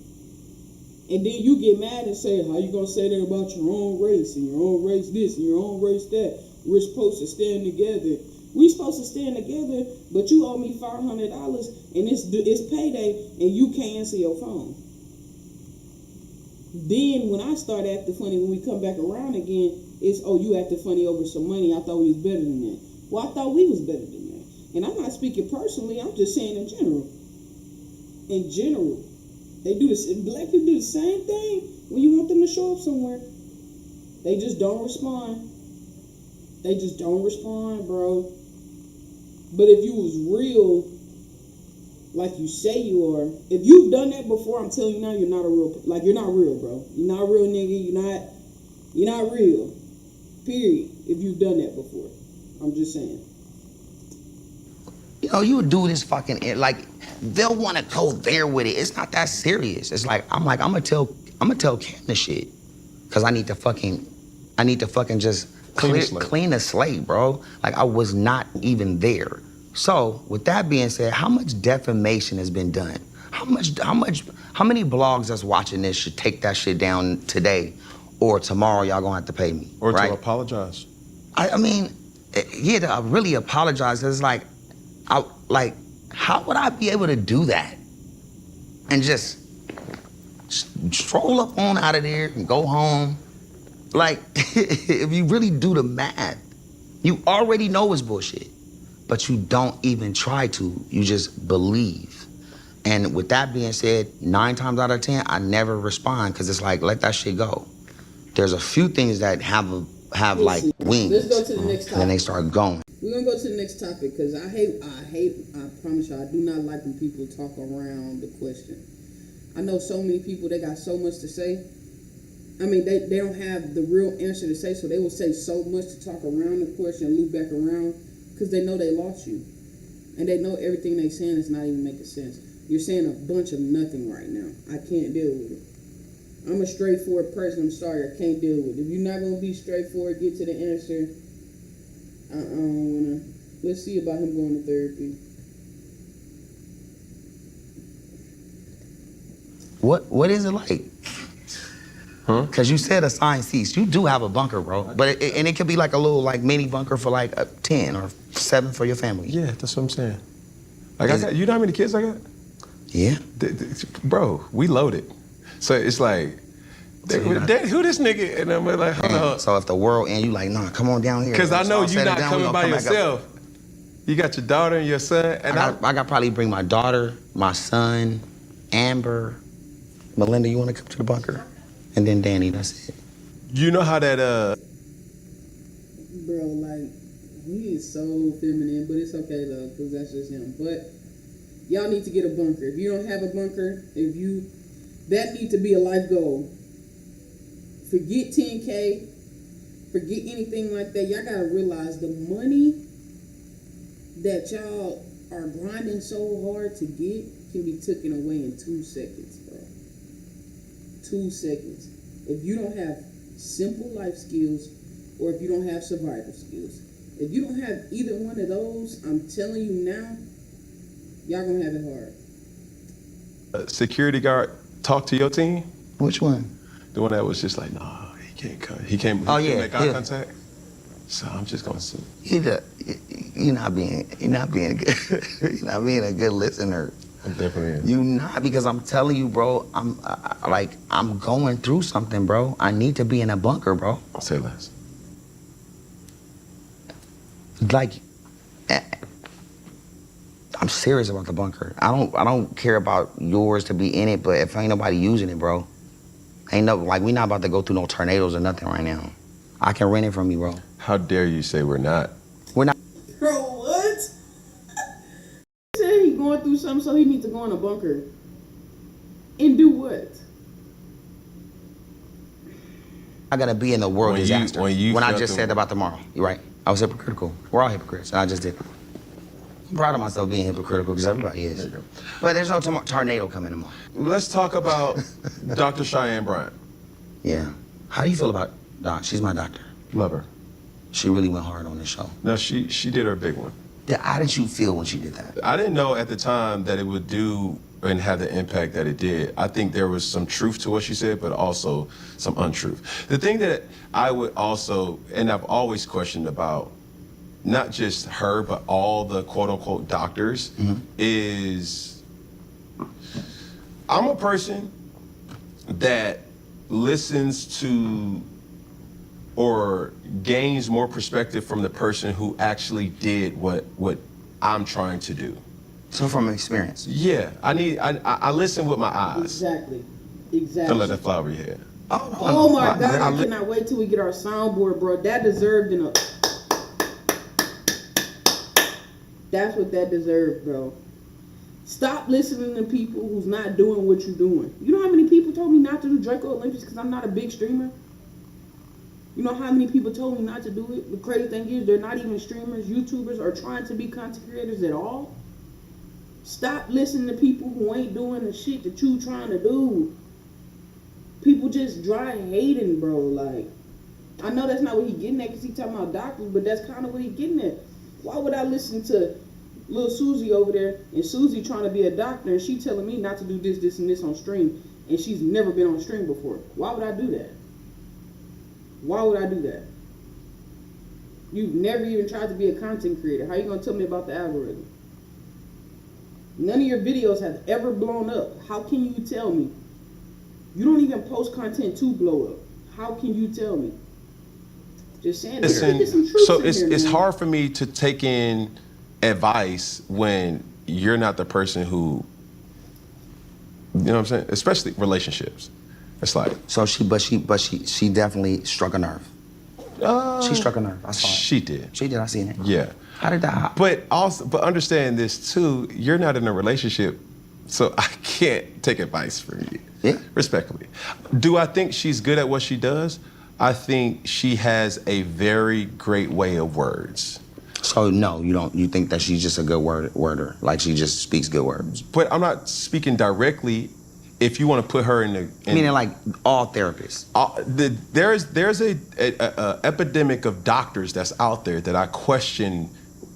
And then you get mad and say, how you going to say that about your own race, and your own race this, and your own race that? We're supposed to stand together. We supposed to stand together, but you owe me $500, and it's payday, and you can't answer your phone. Then when I start acting funny, when we come back around again, it's, oh, you acted funny over some money. I thought we was better than that. Well, I thought we was better than that. And I'm not speaking personally. I'm just saying in general. In general, they do this. Black people do the same thing when you want them to show up somewhere. They just don't respond. They just don't respond, bro. But if you was real, like you say you are, if you've done that before, I'm telling you now, you're not a real, like, you're not real, bro. You're not a real nigga. You're not real. Period. If you've done that before. I'm just saying. You know, you would do this fucking, like, they'll want to go there with it. It's not that serious. It's like, I'm gonna tell Cam the shit. Cause I need to fucking just clean the slate, bro. Like, I was not even there. So, with that being said, how much defamation has been done? How many blogs that's watching this should take that shit down today, or tomorrow y'all gonna have to pay me, or right? to apologize. I mean, yeah, to really apologize. It's like, how would I be able to do that and just stroll up on out of there and go home? Like, if you really do the math, you already know it's bullshit, but you don't even try to. You just believe. And with that being said, 9 times out of 10, I never respond, because it's like, let that shit go. There's a few things that have like wings. Let's go to the next topic. And then they start going. We're gonna go to the next topic, because I promise you, I do not like when people talk around the question. I know so many people, they got so much to say. I mean, they don't have the real answer to say, so they will say so much to talk around the question and loop back around, because they know they lost you. And they know everything they saying is not even making sense. You're saying a bunch of nothing right now. I can't deal with it. I'm a straightforward person. I'm sorry, I can't deal with it. If you're not going to be straightforward, get to the answer. I don't want to. Let's see about him going to therapy. What is it like? Huh? Because you said assigned seats. You do have a bunker, bro. But it could be like a little like mini bunker for like 10 or 7 for your family. Yeah, that's what I'm saying. Like, you know how many kids I got? Yeah. Bro, we loaded. So it's like, who this nigga? And I'm like, hold on. So if the world and you like, nah, come on down here. Because I know you're not coming by yourself. You got your daughter and your son. And I got probably bring my daughter, my son, Amber, Melinda, you want to come to the bunker? And then Danny, that's it. You know how that, Bro, like, he is so feminine, but it's okay though, because that's just him. But y'all need to get a bunker. If you don't have a bunker, that needs to be a life goal. Forget 10K, forget anything like that. Y'all gotta realize the money that y'all are grinding so hard to get can be taken away in 2 seconds, bro. 2 seconds. If you don't have simple life skills, or if you don't have survival skills. If you don't have either one of those, I'm telling you now, y'all gonna have it hard. Security guard talk to your team? Which one? The one that was just like, nah, he can't come. He can't make eye contact. So I'm just gonna see. You're not being good. You're not being a good listener. I'm definitely. You not, because I'm telling you, bro. I'm going through something, bro. I need to be in a bunker, bro. I'll say less. Like, I'm serious about the bunker. I don't care about yours to be in it, but if ain't nobody using it, bro, we not about to go through no tornadoes or nothing right now. I can rent it from you, bro. How dare you say we're not? We're not. Bro, what? He said he's going through something, so he needs to go in a bunker. And do what? I gotta be in the world disaster. When I just said about tomorrow, you're right. I was hypocritical. We're all hypocrites, and I just did. I'm proud of myself being hypocritical, because everybody is. But there's no tornado coming tomorrow. Let's talk about Dr. Cheyenne Bryant. Yeah. How do you feel about Doc? She's my doctor. Love her. She really went hard on this show. No, she did her big one. How did you feel when she did that? I didn't know at the time that it would do and have the impact that it did. I think there was some truth to what she said, but also some untruth. The thing that I would also, and I've always questioned about, not just her, but all the quote-unquote doctors, is I'm a person that listens to or gains more perspective from the person who actually did what I'm trying to do. So from experience. Yeah, I listen with my eyes. Exactly. Don't let that fly over your head. Oh my God, I cannot wait till we get our soundboard, bro. That deserved that's what that deserved, bro. Stop listening to people who's not doing what you're doing. You know how many people told me not to do DRACO Olympics because I'm not a big streamer? You know how many people told me not to do it? The crazy thing is they're not even streamers, YouTubers, or trying to be content creators at all. Stop listening to people who ain't doing the shit that you trying to do. People just dry hating, bro. Like, I know that's not what he getting at because he talking about doctors, but that's kind of what he getting at. Why would I listen to little Susie over there and Susie trying to be a doctor and she telling me not to do this, this, and this on stream and she's never been on stream before? Why would I do that? Why would I do that? You've never even tried to be a content creator. How you gonna tell me about the algorithm? None of your videos have ever blown up. How can you tell me? You don't even post content to blow up. How can you tell me? Just saying. Listen, so it's hard for me to take in advice when you're not the person who, you know what I'm saying? Especially relationships. It's like. So she definitely struck a nerve. She struck a nerve. I saw it. She did. She did. I seen it. Yeah. How did that happen? But understand this too. You're not in a relationship, so I can't take advice from you. Yeah. Respectfully. Do I think she's good at what she does? I think she has a very great way of words. So no, you don't. You think that she's just a good worder, like she just speaks good words. But I'm not speaking directly. If you want to put her in the, meaning like all therapists. There's a epidemic of doctors that's out there that I question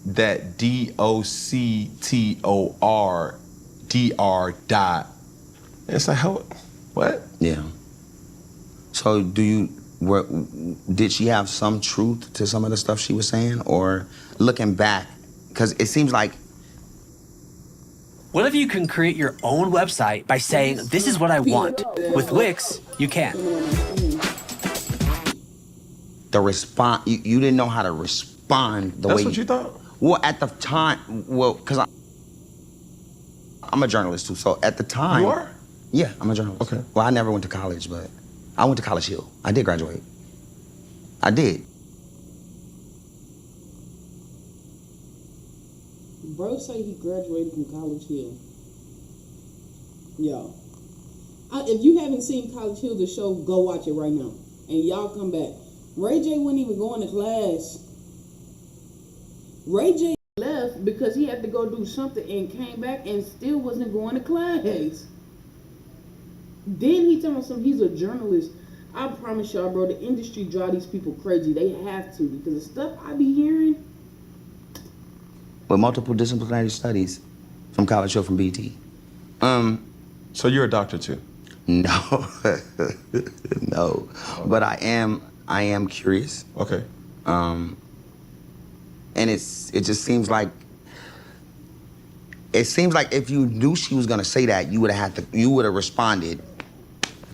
that DOCTOR dot. It's like how, what? Yeah. So did she have some truth to some of the stuff she was saying, or looking back, because it seems like. What if you can create your own website by saying, this is what I want? With Wix, you can. The response, you didn't know how to respond the way. That's what you thought? Well, at the time, because I'm a journalist too, so at the time. You are? Yeah, I'm a journalist. Okay. Well, I never went to college, but I went to College Hill. I did graduate. I did. Bro say he graduated from College Hill. Y'all, if you haven't seen College Hill, the show, go watch it right now. And y'all come back. Ray J wasn't even going to class. Ray J left because he had to go do something and came back and still wasn't going to class. Then he told me he's a journalist. I promise y'all, bro, the industry drive these people crazy. They have to, because the stuff I be hearing. With multiple disciplinary studies from College Hill, from BT. So you're a doctor too? No, no, but I am curious. Okay. And it just seems like if you knew she was gonna say that, you would have responded,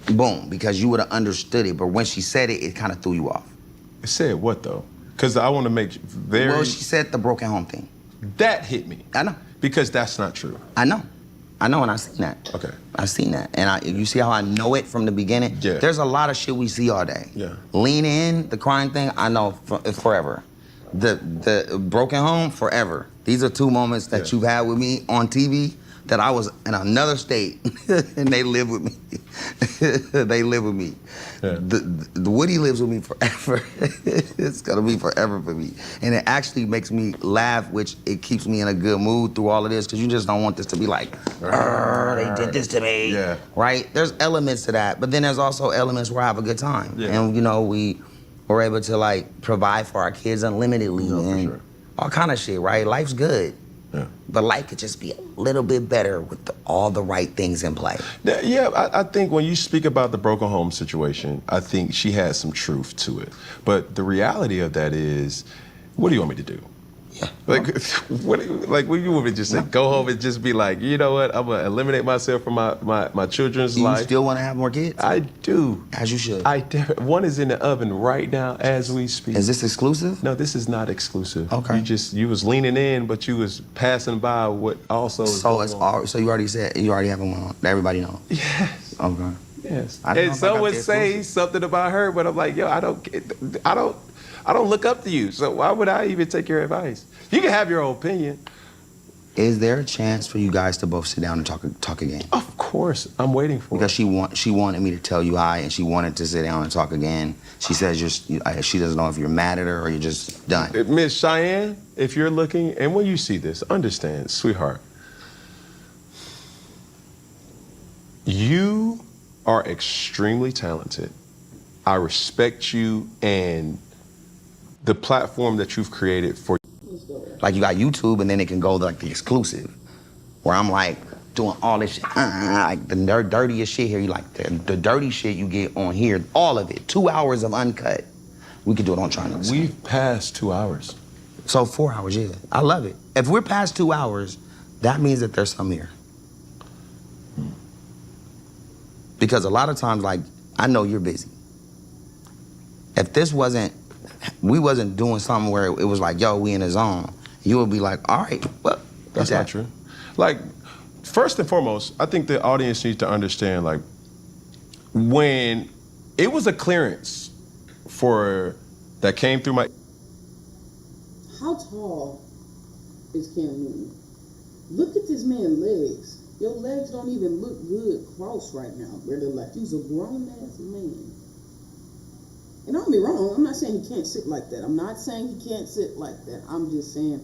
boom, because you would have understood it. But when she said it, it kind of threw you off. It said what though? Because I want to make very. Well, she said the broken home thing. That hit me. I know. Because that's not true. I know, and I've seen that. Okay. I've seen that, and you see how I know it from the beginning? Yeah. There's a lot of shit we see all day. Yeah. Lean In, the crying thing, I know forever. The broken home, forever. These are two moments that you've had with me on TV that I was in another state, and they live with me. They live with me. Yeah. The Woody lives with me forever. It's gonna be forever for me. And it actually makes me laugh, which it keeps me in a good mood through all of this, because you just don't want this to be like, they did this to me. Yeah. Right? There's elements to that, but then there's also elements where I have a good time. Yeah. And we're able to like provide for our kids unlimitedly and all kind of shit, right? Life's good. Yeah. But life could just be a little bit better with all the right things in play. Yeah, I think when you speak about the broken home situation, I think she has some truth to it. But the reality of that is, what do you want me to do? Yeah. Like, what you want me to just say? Go home and just be like, you know what? I'm gonna eliminate myself from my children's life. You still want to have more kids? I do. As you should. One is in the oven right now as we speak. Is this exclusive? No, this is not exclusive. Okay. You was leaning in, but you was passing by what also. So you already said you already have one on. Everybody knows. Yes. Okay. Yes. And someone say something about her, but I'm like, yo, I don't look up to you, so why would I even take your advice? You can have your own opinion. Is there a chance for you guys to both sit down and talk again? Of course, I'm waiting for because it. she wanted me to tell you hi, and she wanted to sit down and talk again. She says she doesn't know if you're mad at her or you're just done. Miss Cheyenne, if you're looking, and when you see this, understand, sweetheart, you are extremely talented. I respect you and the platform that you've created for. Like you got YouTube, and then it can go like the exclusive, where I'm like doing all this shit, like the dirtiest shit here. You like the dirty shit you get on here, all of it, 2 hours of uncut. We could do it on China. We've passed 2 hours. So 4 hours, yeah. I love it. If we're past 2 hours, that means that there's some here. Because a lot of times, like, I know you're busy. If we wasn't doing something where it was like, yo, we in a zone, you would be like, all right, well, that's not true. Like, first and foremost, I think the audience needs to understand, like, when it was a clearance that came through my. How tall is Cam Newton? Look at this man's legs. Your legs don't even look good crossed right now, brother. Like, you's a grown-ass man. And don't get me wrong, I'm not saying he can't sit like that. I'm not saying he can't sit like that. I'm just saying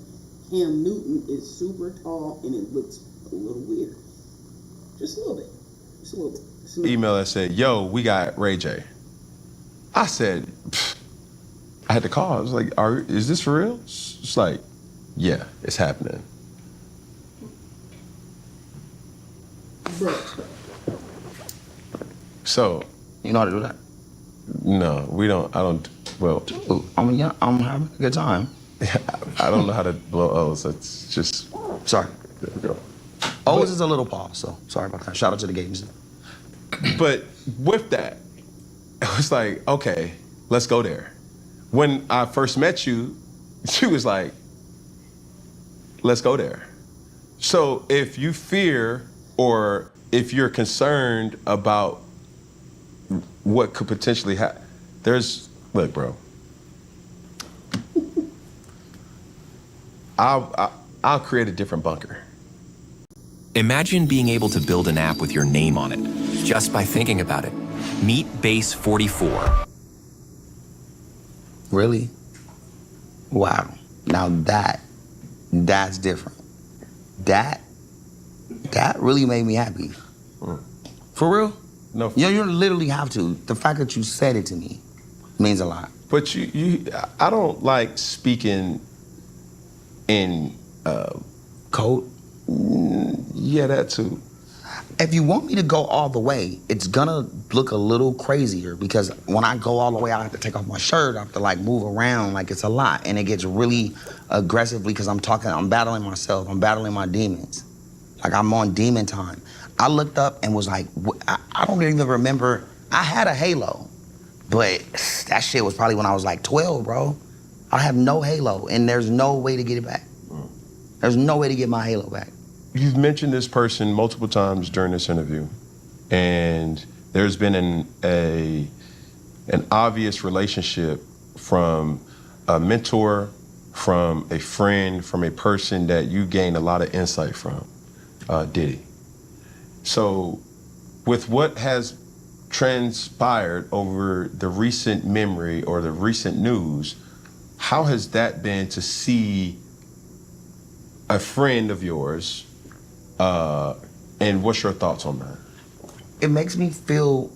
Cam Newton is super tall and it looks a little weird. Just a little bit. Just a little bit. Email that said, yo, we got Ray J. I said, I had to call. I was like, is this for real? It's like, yeah, it's happening. So. You know how to do that? No, we don't. I don't. Well, dude, I'm having a good time. I don't know how to blow O's. It's just. Sorry. There we go. O's is a little pause, so sorry about that. Shout out to the Gators. But with that, it was like, okay, let's go there. When I first met you, she was like, let's go there. So if you fear or if you're concerned about what could potentially happen, look, bro. I'll create a different bunker. Imagine being able to build an app with your name on it, just by thinking about it. Meet Base 44. Really? Wow. Now that's different. That really made me happy. For real? No. You literally have to. The fact that you said it to me means a lot. But I don't like speaking in code. Yeah, that too. If you want me to go all the way, it's gonna look a little crazier because when I go all the way, I have to take off my shirt. I have to like move around, like it's a lot, and it gets really aggressively because I'm battling myself. I'm battling my demons. Like I'm on demon time. I looked up and was like, I don't even remember. I had a Halo, but that shit was probably when I was like 12, bro. I have no Halo, and there's no way to get it back. There's no way to get my Halo back. You've mentioned this person multiple times during this interview, and there's been an obvious relationship from a mentor, from a friend, from a person that you gained a lot of insight from, Diddy. So with what has transpired over the recent memory or the recent news, how has that been to see a friend of yours, and what's your thoughts on that? It makes me feel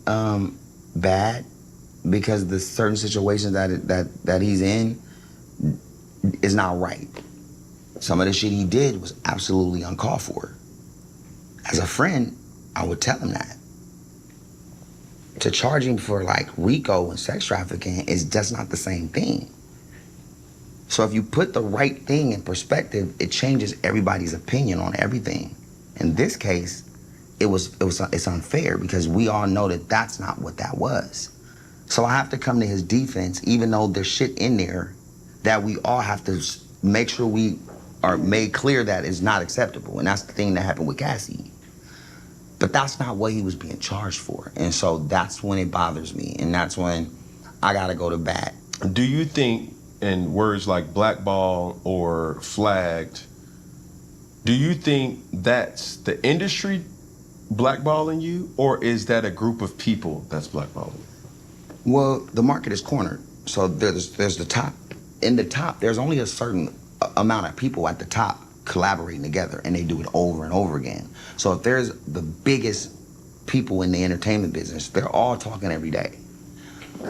bad because the certain situations that he's in is not right. Some of the shit he did was absolutely uncalled for. As a friend, I would tell him that. To charge him for like RICO and sex trafficking is just not the same thing. So if you put the right thing in perspective, it changes everybody's opinion on everything. In this case, it's unfair because we all know that that's not what that was. So I have to come to his defense, even though there's shit in there that we all have to make sure we are made clear that is not acceptable. And that's the thing that happened with Cassie. But that's not what he was being charged for. And so that's when it bothers me. And that's when I gotta go to bat. Do you think, in words like blackball or flagged, do you think that's the industry blackballing you, or is that a group of people that's blackballing? Well, the market is cornered. So there's the top. In the top, there's only a certain amount of people at the top collaborating together, and they do it over and over again. So if there's the biggest people in the entertainment business, they're all talking every day.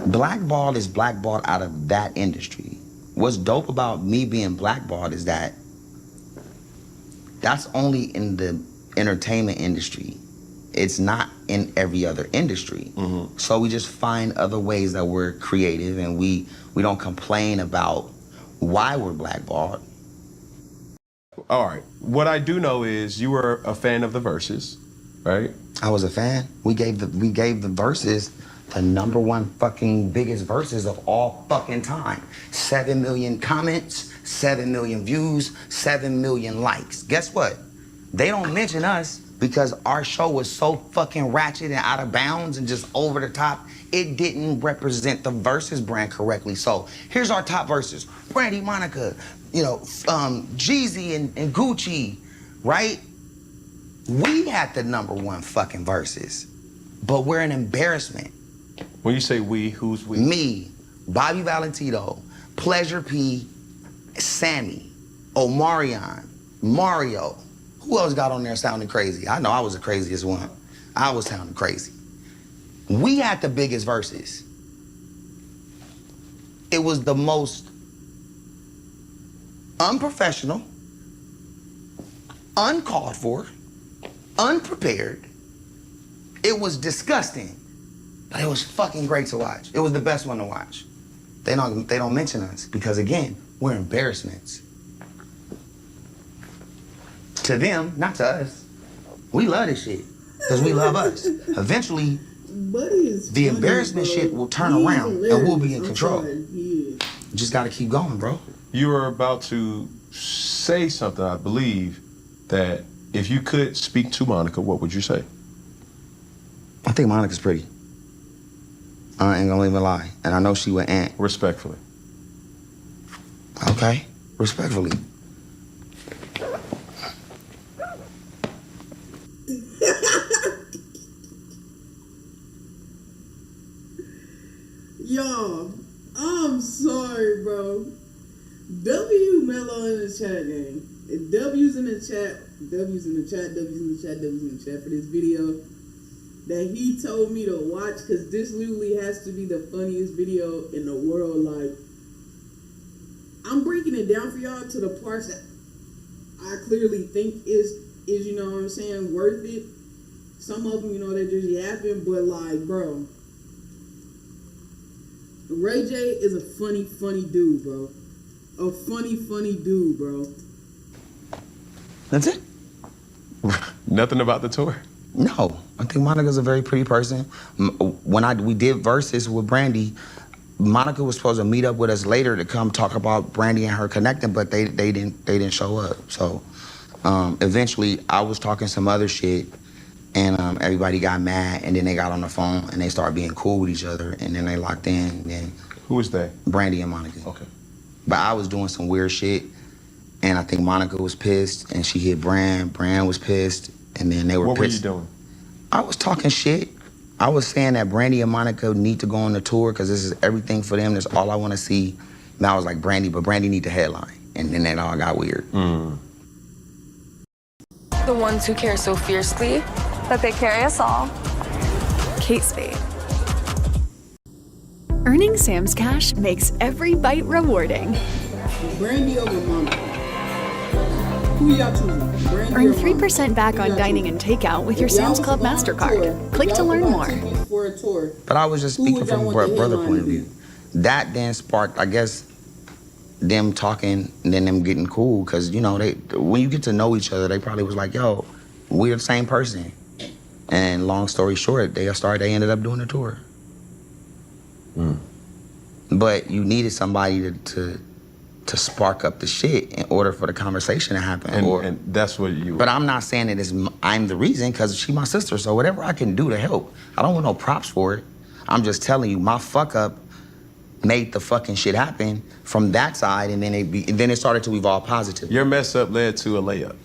Blackballed is blackballed out of that industry. What's dope about me being blackballed is that that's only in the entertainment industry. It's not in every other industry. Mm-hmm. So we just find other ways that we're creative, and we don't complain about why we're blackballed. All right. What I do know is you were a fan of the verses, right? I was a fan. We gave the verses the #1 fucking biggest verses of all fucking time. 7 million comments, 7 million views, 7 million likes. Guess what? They don't mention us because our show was so fucking ratchet and out of bounds and just over the top. It didn't represent the Versus brand correctly. So here's our top verses. Brandy, Monica, Jeezy and Gucci, right? We had the #1 fucking Versus, but we're an embarrassment. When you say we, who's we? Me, Bobby Valentino, Pleasure P, Sammy, Omarion, Mario. Who else got on there sounding crazy? I know I was the craziest one. I was sounding crazy. We had the biggest verses. It was the most unprofessional, uncalled for, unprepared. It was disgusting, but it was fucking great to watch. It was the best one to watch. They don't mention us because, again, we're embarrassments. To them, not to us. We love this shit because we love us. Eventually, the embarrassment shit will turn around and we'll be in control. You just gotta keep going, bro. You were about to say something, I believe, that if you could speak to Monica, what would you say? I think Monica's pretty. I ain't gonna even lie. And I know she would aunt. Respectfully. Okay, respectfully. Y'all, I'm sorry, bro. W Mello in the chat, gang. W's in the chat. W's in the chat. W's in the chat. W's in the chat for this video that he told me to watch, because this literally has to be the funniest video in the world. Like, I'm breaking it down for y'all to the parts that I clearly think is you know what I'm saying, worth it. Some of them, you know, they just yapping, but like, bro, Ray J is a funny dude, bro. A funny dude, bro. That's it? Nothing about the tour? No, I think Monica's a very pretty person. When we did Versus with Brandy, Monica was supposed to meet up with us later to come talk about Brandy and her connecting, but they didn't show up. So eventually, I was talking some other shit, and everybody got mad, and then they got on the phone and they started being cool with each other, and then they locked in. And then who was they? Brandy and Monica. Okay. But I was doing some weird shit, and I think Monica was pissed, and she hit Bran. Bran was pissed, and then they were pissed. What were you doing? I was talking shit. I was saying that Brandy and Monica need to go on the tour because this is everything for them. That's all I want to see. And I was like, Brandy, but Brandy need the headline. And then that all got weird. The ones who care so fiercely that they carry us all. Kate Spade. Earning Sam's Cash makes every bite rewarding. Brandy over Monica. Who y'all choosing? Earn 3% back on dining and takeout with your Sam's Club MasterCard. Click to learn more. But I was just speaking from a brother point of view. That then sparked, I guess, them talking and then them getting cool, because, you know, when you get to know each other, they probably was like, yo, we're the same person. And long story short, they ended up doing a tour. But you needed somebody to spark up the shit in order for the conversation to happen. And that's what you... But I'm not saying that I'm the reason, because she's my sister, so whatever I can do to help, I don't want no props for it. I'm just telling you, my fuck up made the fucking shit happen from that side, and then it started to evolve positively. Your mess up led to a layup.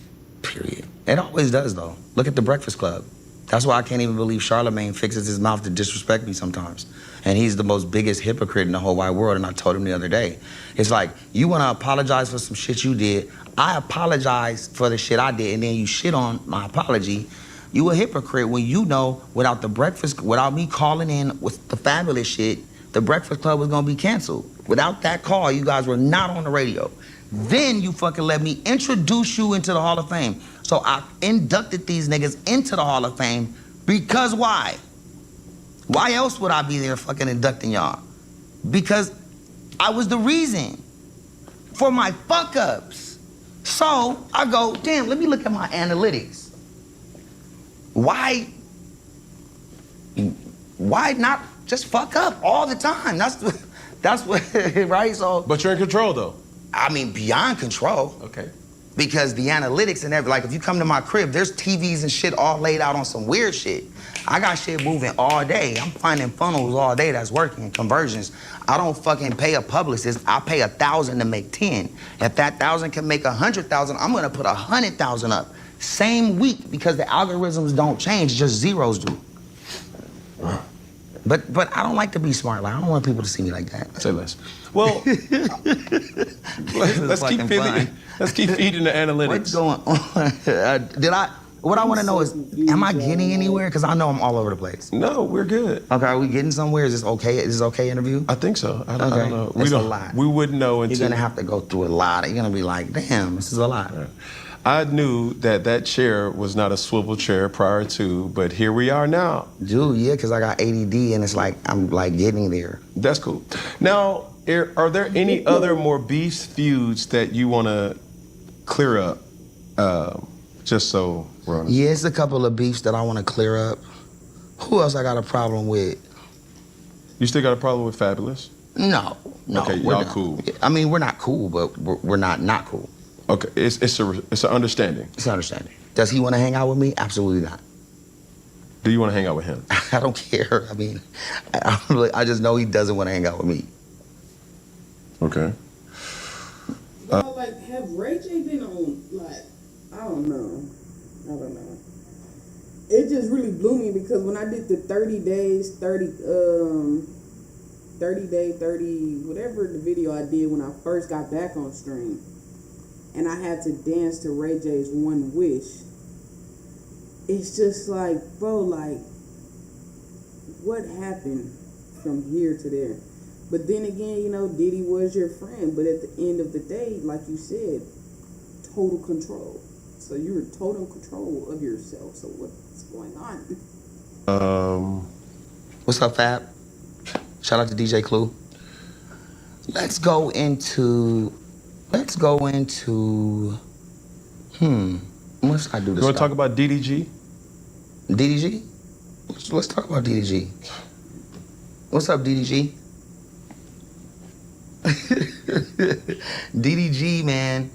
Period. It always does, though. Look at The Breakfast Club. That's why I can't even believe Charlemagne fixes his mouth to disrespect me sometimes. And he's the most biggest hypocrite in the whole wide world, and I told him the other day. It's like, you want to apologize for some shit you did. I apologize for the shit I did, and then you shit on my apology. You a hypocrite when you know without me calling in with the fabulous shit, The Breakfast Club was going to be canceled. Without that call, you guys were not on the radio. Then you fucking let me introduce you into the Hall of Fame. So I inducted these niggas into the Hall of Fame because why? Why else would I be there fucking inducting y'all? Because I was the reason for my fuck ups. So I go, damn, let me look at my analytics. Why not just fuck up all the time? That's what, right? So. But you're in control, though. I mean, beyond control. Okay. Because the analytics and everything, like if you come to my crib, there's TVs and shit all laid out on some weird shit. I got shit moving all day. I'm finding funnels all day that's working, conversions. I don't fucking pay a publicist. I pay 1,000 to make 10. If that 1,000 can make 100,000, I'm gonna put 100,000 up. Same week, because the algorithms don't change, just zeros do. But I don't like to be smart. Like, I don't want people to see me like that. Say less. Well, let's keep feeding the analytics. What's going on? What I want to know is, am I getting anywhere? Because I know I'm all over the place. No, we're good. Okay, are we getting somewhere? Is this okay? Is this okay interview? I think so. I don't know. It's a lot. We wouldn't know until... You're going to have to go through a lot. You're going to be like, damn, this is a lot. Right. I knew that chair was not a swivel chair prior to, but here we are now. Dude, yeah, because I got ADD and it's like, I'm like getting there. That's cool. Now, are there any other more beef feuds that you want to clear up? Just so we're honest. Yeah, it's a couple of beefs that I want to clear up. Who else I got a problem with? You still got a problem with Fabulous? No. Okay, y'all cool. I mean, we're not cool, but we're not cool. Okay, it's an understanding. It's an understanding. Does he want to hang out with me? Absolutely not. Do you want to hang out with him? I don't care. I mean, I just know he doesn't want to hang out with me. Okay. Like, have Ray J been on, like, I don't know. It just really blew me because when I did the 30 whatever the video I did when I first got back on stream, and I had to dance to Ray J's One Wish. It's just like, bro, like, what happened from here to there? But then again, you know, Diddy was your friend, but at the end of the day, like you said, total control. So you were total control of yourself. So what's going on? What's up, Fab? Shout out to DJ Clue. Let's go into what should I do this? You want to talk about DDG? DDG? Let's talk about DDG. What's up, DDG? DDG, man.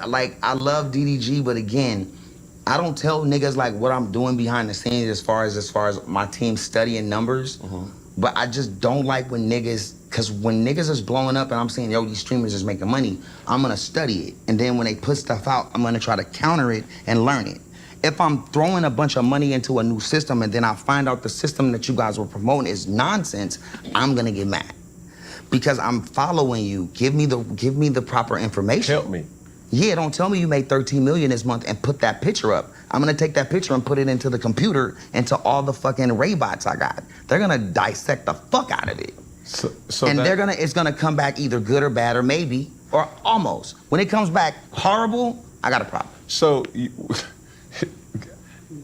Like, I love DDG, but again, I don't tell niggas like what I'm doing behind the scenes as far as my team studying numbers. But I just don't like when niggas, because when niggas is blowing up and I'm saying, yo, these streamers is making money, I'm gonna study it. And then when they put stuff out, I'm gonna try to counter it and learn it. If I'm throwing a bunch of money into a new system and then I find out the system that you guys were promoting is nonsense, I'm gonna get mad. Because I'm following you. Give me the proper information. Help me. Yeah, don't tell me you made 13 million this month and put that picture up. I'm gonna take that picture and put it into the computer, into all the fucking Ray bots I got. They're gonna dissect the fuck out of it. It's gonna come back either good or bad or maybe, or almost. When it comes back horrible, I got a problem. So,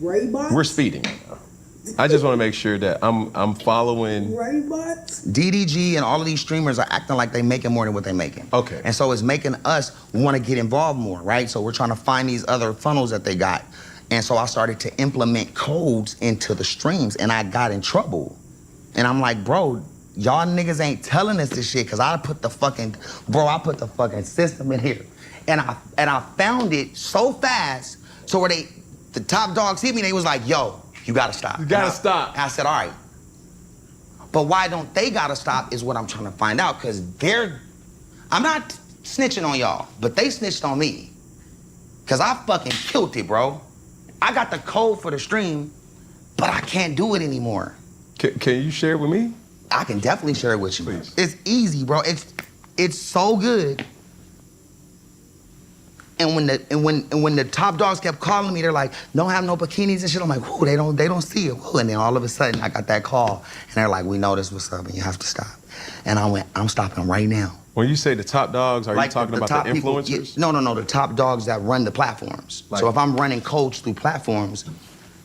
Ray bots? we're speeding. I just want to make sure that I'm following. Right, bots? DDG and all of these streamers are acting like they making more than what they making. Okay. And so it's making us want to get involved more, right? So we're trying to find these other funnels that they got. And so I started to implement codes into the streams, and I got in trouble. And I'm like, bro, y'all niggas ain't telling us this shit, because I put the fucking system in here. And I found it so fast, so where the top dogs hit me, they was like, yo, you gotta stop. You gotta stop. I said, all right. But why don't they gotta stop is what I'm trying to find out, because I'm not snitching on y'all, but they snitched on me. Because I fucking killed it, bro. I got the code for the stream, but I can't do it anymore. Can you share it with me? I can definitely share it with you. Please. It's easy, bro. It's so good. And when the top dogs kept calling me, they're like, don't have no bikinis and shit. I'm like, whoo, they don't see it. Whoo. And then all of a sudden I got that call and they're like, we know this what's up and you have to stop. And I went, I'm stopping right now. When you say the top dogs, are you talking about the influencers? No, the top dogs that run the platforms. So if I'm running codes through platforms,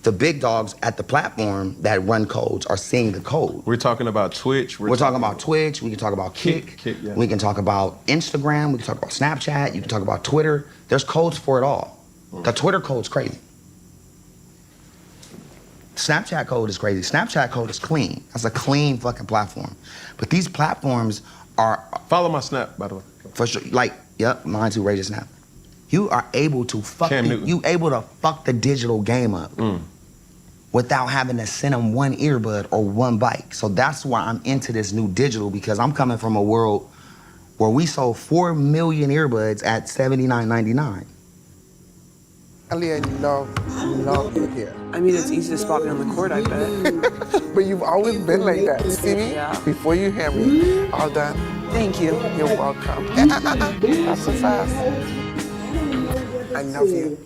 the big dogs at the platform that run codes are seeing the code. We're talking about Twitch. We're talking about Twitch. We can talk about Kick. Yeah. We can talk about Instagram. We can talk about Snapchat. You can talk about Twitter. There's codes for it all. The Twitter code's crazy. Snapchat code is crazy. Snapchat code is clean. That's a clean fucking platform. But these platforms are... Follow my Snap, by the way. For sure. Like, yep, mine too, Ray Snap. You are able to fuck the digital game up without having to send them one earbud or one bike. So that's why I'm into this new digital, because I'm coming from a world where we sold 4 million earbuds at $79.99. Aaliyah, love your hair. I mean, it's easy to spot me on the court, I bet. But you've always been like that. See me? Yeah. Before you hear me, all done. Thank you. You're welcome. Not so fast. I love you.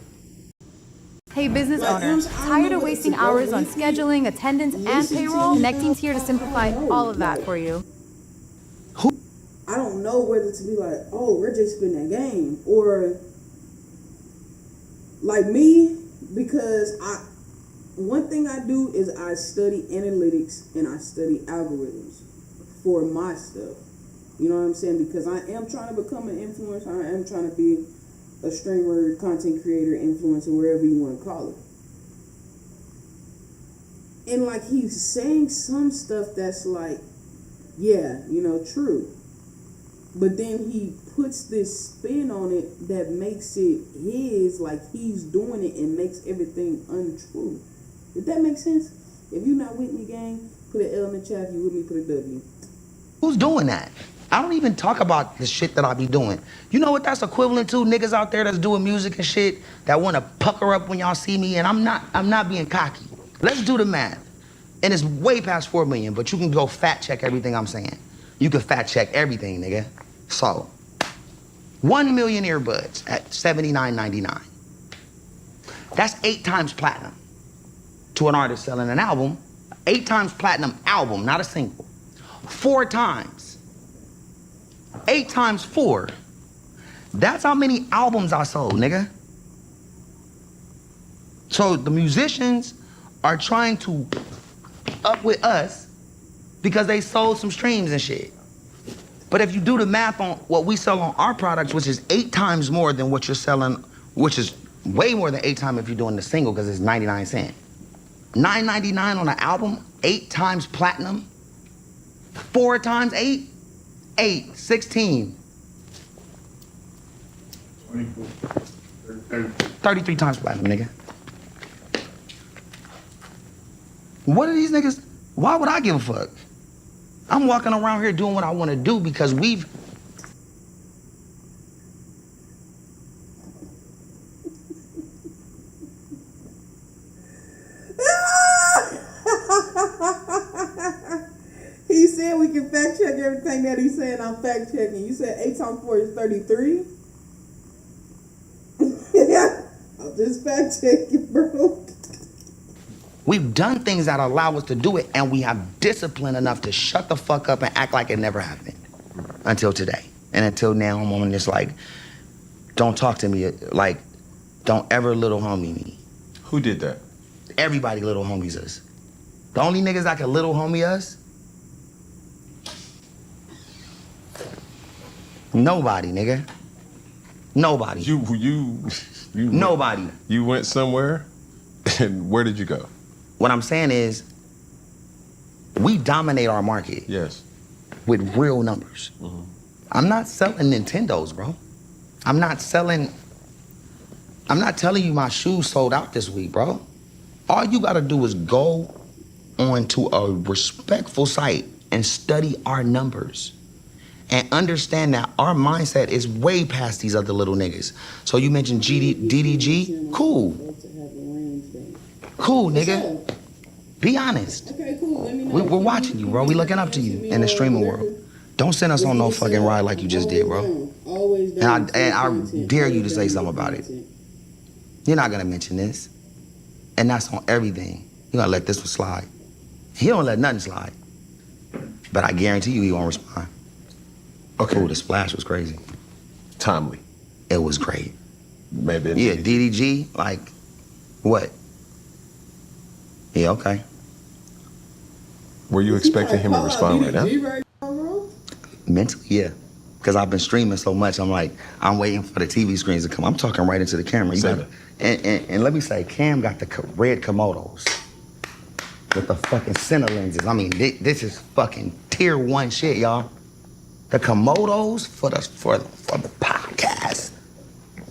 Hey, business owners, tired of wasting hours on scheduling, attendance, and payroll? Connecting's here to simplify all of that for you. I don't know whether to be like, oh, we're just spinning that game, or like me, because one thing I do is I study analytics and I study algorithms for my stuff. You know what I'm saying? Because I am trying to become an influencer. I am trying to be a streamer, content creator, influencer, wherever you want to call it. And like he's saying some stuff that's like, yeah, true. But then he puts this spin on it that makes it his, like he's doing it and makes everything untrue. Did that make sense? If you're not with me, gang, put an L in the chat. If you with me, put a W. Who's doing that? I don't even talk about the shit that I be doing. You know what that's equivalent to? Niggas out there that's doing music and shit that want to pucker up when y'all see me, and I'm not being cocky. Let's do the math. And it's way past 4 million, but you can go fact check everything I'm saying. You can fact check everything, nigga. So, 1 million earbuds at $79.99. That's 8 times platinum to an artist selling an album. 8 times platinum album, not a single. 4 times. 8 times 4. That's how many albums I sold, nigga. So the musicians are trying to up with us because they sold some streams and shit. But if you do the math on what we sell on our products, which is 8 times more than what you're selling, which is way more than 8 times if you're doing the single because it's 99 cents. $9.99 on an album, 8 times platinum, 4 times 8, 8, 16. 24, 33 times platinum, nigga. What are these niggas? Why would I give a fuck? I'm walking around here doing what I want to do because we've... He said we can fact check everything that he's saying. I'm fact checking. You said 8 times 4 is 33? I'm just fact checking, bro. We've done things that allow us to do it, and we have discipline enough to shut the fuck up and act like it never happened until today. And until now, I'm on this like, don't talk to me, like, don't ever little homie me. Who did that? Everybody little homies us. The only niggas that can little homie us? Nobody, nigga. Nobody. You Nobody. You went somewhere, and where did you go? What I'm saying is, we dominate our market. Yes. With real numbers. Mm-hmm. I'm not selling Nintendos, bro. I'm not telling you my shoes sold out this week, bro. All you gotta do is go onto a respectful site and study our numbers and understand that our mindset is way past these other little niggas. So you mentioned DDG? Cool. Cool, nigga. Be honest. Okay, cool. Let me know. We're watching you, bro. We looking up to you in the streaming world. Don't send us on no fucking ride like you just did, bro. And I dare you to say something about it. You're not gonna mention this. And that's on everything. You're gonna let this one slide. He don't let nothing slide. But I guarantee you he won't respond. Okay. Ooh, the splash was crazy. Timely. It was great. Maybe. Yeah, DDG, like, what? Yeah, okay. Were you expecting him to respond right now? Mentally, yeah. Because I've been streaming so much, I'm like, I'm waiting for the TV screens to come. I'm talking right into the camera. And let me say, Cam got the red Komodos with the fucking center lenses. I mean, this is fucking tier 1 shit, y'all. The Komodos for the podcast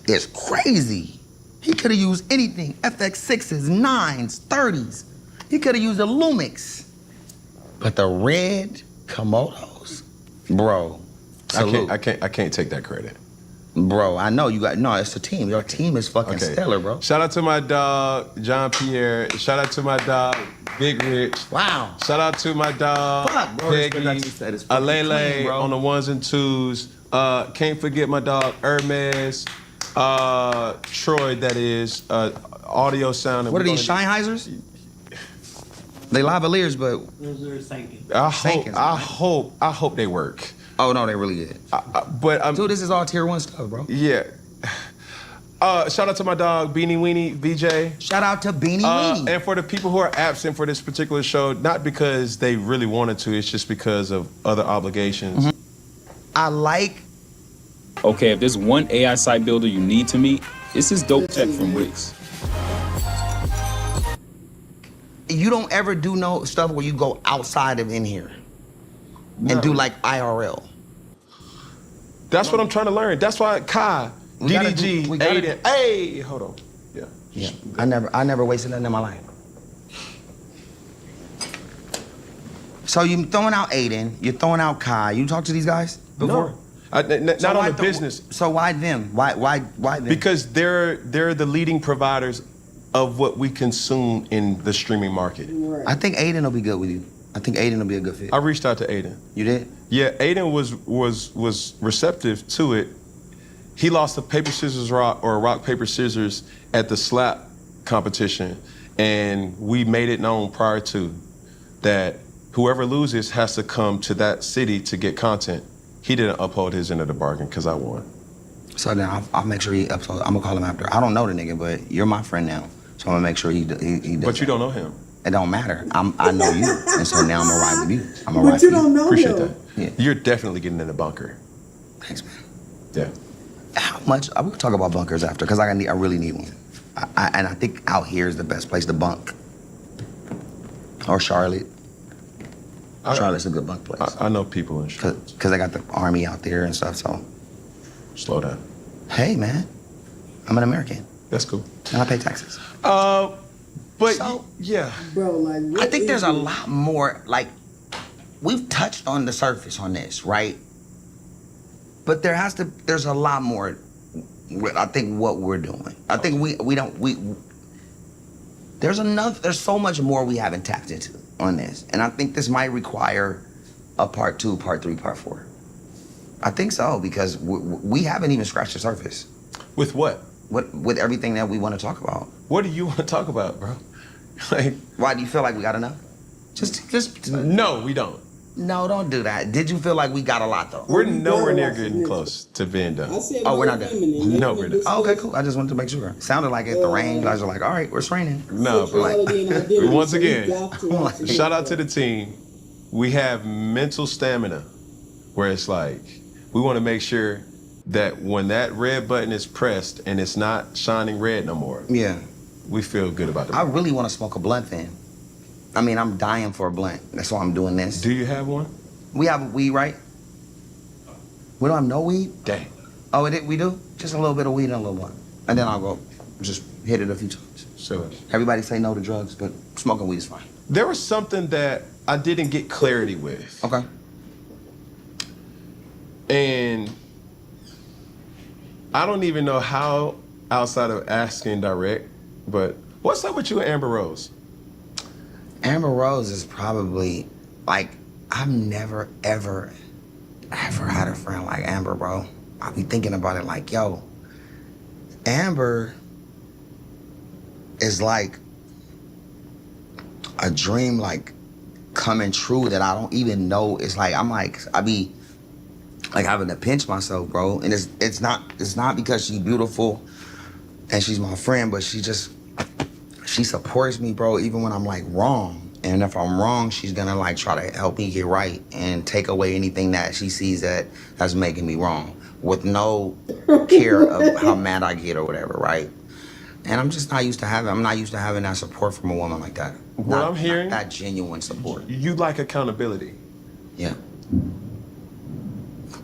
is crazy. He could have used anything. FX6s, 9s, 30s. He could have used a Lumix. But the red Komodos, bro. Salute. I can't take that credit. Bro, I know you got, no, it's a team. Your team is fucking stellar, bro. Shout out to my dog, John Pierre. Shout out to my dog, Big Rich. Wow. Shout out to my dog, Peggy, Alele on the 1s and 2s. Can't forget my dog, Hermes. Troy, that is, audio sound. What are these, Scheinheisers? They lavaliers, but Those are Sankins. I hope they work. Oh no, they really did. But dude, this is all tier 1 stuff, bro. Yeah. Shout out to my dog, Beanie Weenie, VJ. Shout out to Beanie Weenie. And for the people who are absent for this particular show, not because they really wanted to, it's just because of other obligations. I like. Okay, if there's one AI site builder you need to meet, it's this dope tech from Wix. You don't ever do no stuff where you go outside of in here and do like IRL. That's what I'm trying to learn. That's why Kai, DDG, Aiden. Hey, hold on. Yeah. Yeah. I never wasted nothing in my life. So you throwing out Aiden, you're throwing out Kai. You talked to these guys before? No. Not on the business. So why them? Why them? Because they're the leading providers of what we consume in the streaming market. Right. I think Aiden will be good with you. I think Aiden will be a good fit. I reached out to Aiden. You did? Yeah, Aiden was receptive to it. He lost the paper, scissors, rock, or rock, paper, scissors at the slap competition. And we made it known prior to that whoever loses has to come to that city to get content. He didn't uphold his end of the bargain because I won. So then I'll make sure he uploads. I'm gonna call him after. I don't know the nigga, but you're my friend now. So I'm gonna make sure he does. But you don't know him. It don't matter. I know you, and so now I'm gonna ride with you. I'm gonna ride with you. Don't know Appreciate though. that. Yeah. You're definitely getting in the bunker. Thanks, man. Yeah. How much? We'll talk about bunkers after, because I really need one. And I think out here is the best place to bunk. Or Charlotte. Charlotte's a good bunk place. I know people in Charlotte. Because they got the army out there and stuff, so. Slow down. Hey, man. I'm an American. That's cool. And I pay taxes. But so, yeah. Bro, like, I think there's a lot more, like, we've touched on the surface on this, right? But there's a lot more, I think, what we're doing. I think there's so much more we haven't tapped into on this. And I think this might require a part 2, part 3, part 4. I think so, because we haven't even scratched the surface. With what? With everything that we want to talk about. What do you want to talk about, bro? Like, why do you feel like we got enough? Just no, we don't. No, don't do that. Did you feel like we got a lot though? We're nowhere near getting close to being done. I said Oh, we're not done. No, we're not. Oh, okay, cool. I just wanted to make sure. Sounded like at the rain. You guys are like, all right, it's raining. No, but once again, shout shout out to the team. We have mental stamina where it's like, we want to make sure that when that red button is pressed and it's not shining red no more, Yeah. we feel good about it. I really want to smoke a blunt then. I mean, I'm dying for a blunt. That's why I'm doing this. Do you have one? We have weed, right? We don't have no weed? Dang. Oh, we do? Just a little bit of weed and a little blunt. And then I'll go just hit it a few times. So Everybody say no to drugs, but smoking weed is fine. there was something that I didn't get clarity with. Okay. And I don't even know how, outside of asking direct, but what's up with you and Amber Rose? Amber Rose is probably, like, I've never, ever had a friend like Amber, bro. I be thinking about it like, yo, Amber is like a dream, like, coming true that I don't even know. It's like, I be like having to pinch myself, bro. And it's not because she's beautiful and she's my friend, but she supports me, bro, even when I'm like wrong. And if I'm wrong, she's gonna like try to help me get right and take away anything that she sees that's making me wrong with no care of how mad I get or whatever, right? And I'm not used to having that support from a woman like that. I'm hearing, not that genuine support. You like accountability. Yeah.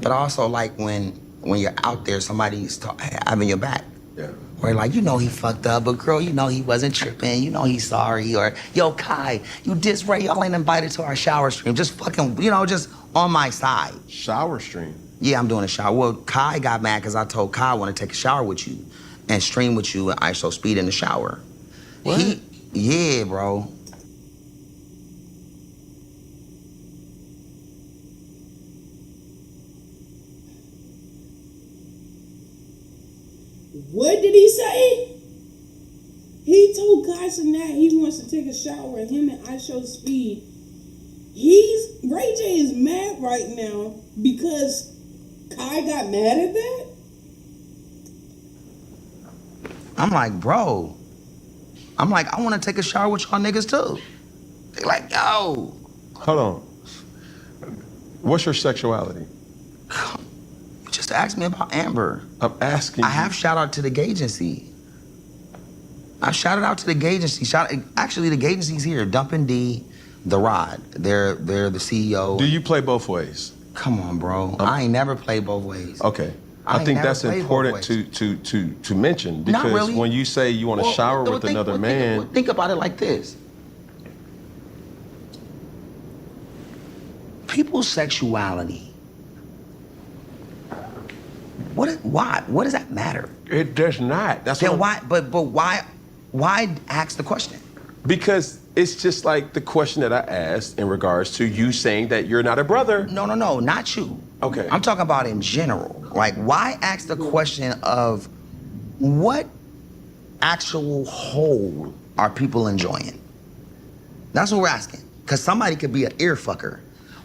But also like when you're out there, somebody's having your back. Yeah. Or like, you know he fucked up, but girl, you know he wasn't tripping, you know he's sorry. Or, yo, Kai, you diss Ray, y'all ain't invited to our shower stream. Just fucking, just on my side. Shower stream? Yeah, I'm doing a shower. Well, Kai got mad because I told Kai I want to take a shower with you and stream with you at ISO speed in the shower. What? Yeah, bro. What did he say? He told Kyson that he wants to take a shower and him and I Show Speed. Ray J is mad right now because Kai got mad at that? I'm like, bro. I want to take a shower with y'all niggas too. They like, yo. Hold on. What's your sexuality? Just ask me about Amber. I'm asking I have shout out to the gay agency. I shouted out to the gay agency. Actually, the gay agency's here. Dumpin' D, The Rod. They're the CEO. Do you play both ways? Come on, bro. I ain't never played both ways. Okay. I think that's important to mention because Not really. when you say you want to shower with another man. Think about it like this. People's sexuality. Why? What does that matter? It does not. That's then why? But why ask the question? Because it's just like the question that I asked in regards to you saying that you're not a brother. No, not you. Okay. I'm talking about in general. Like, why ask the question of what actual hole are people enjoying? That's what we're asking. Because somebody could be an ear fucker.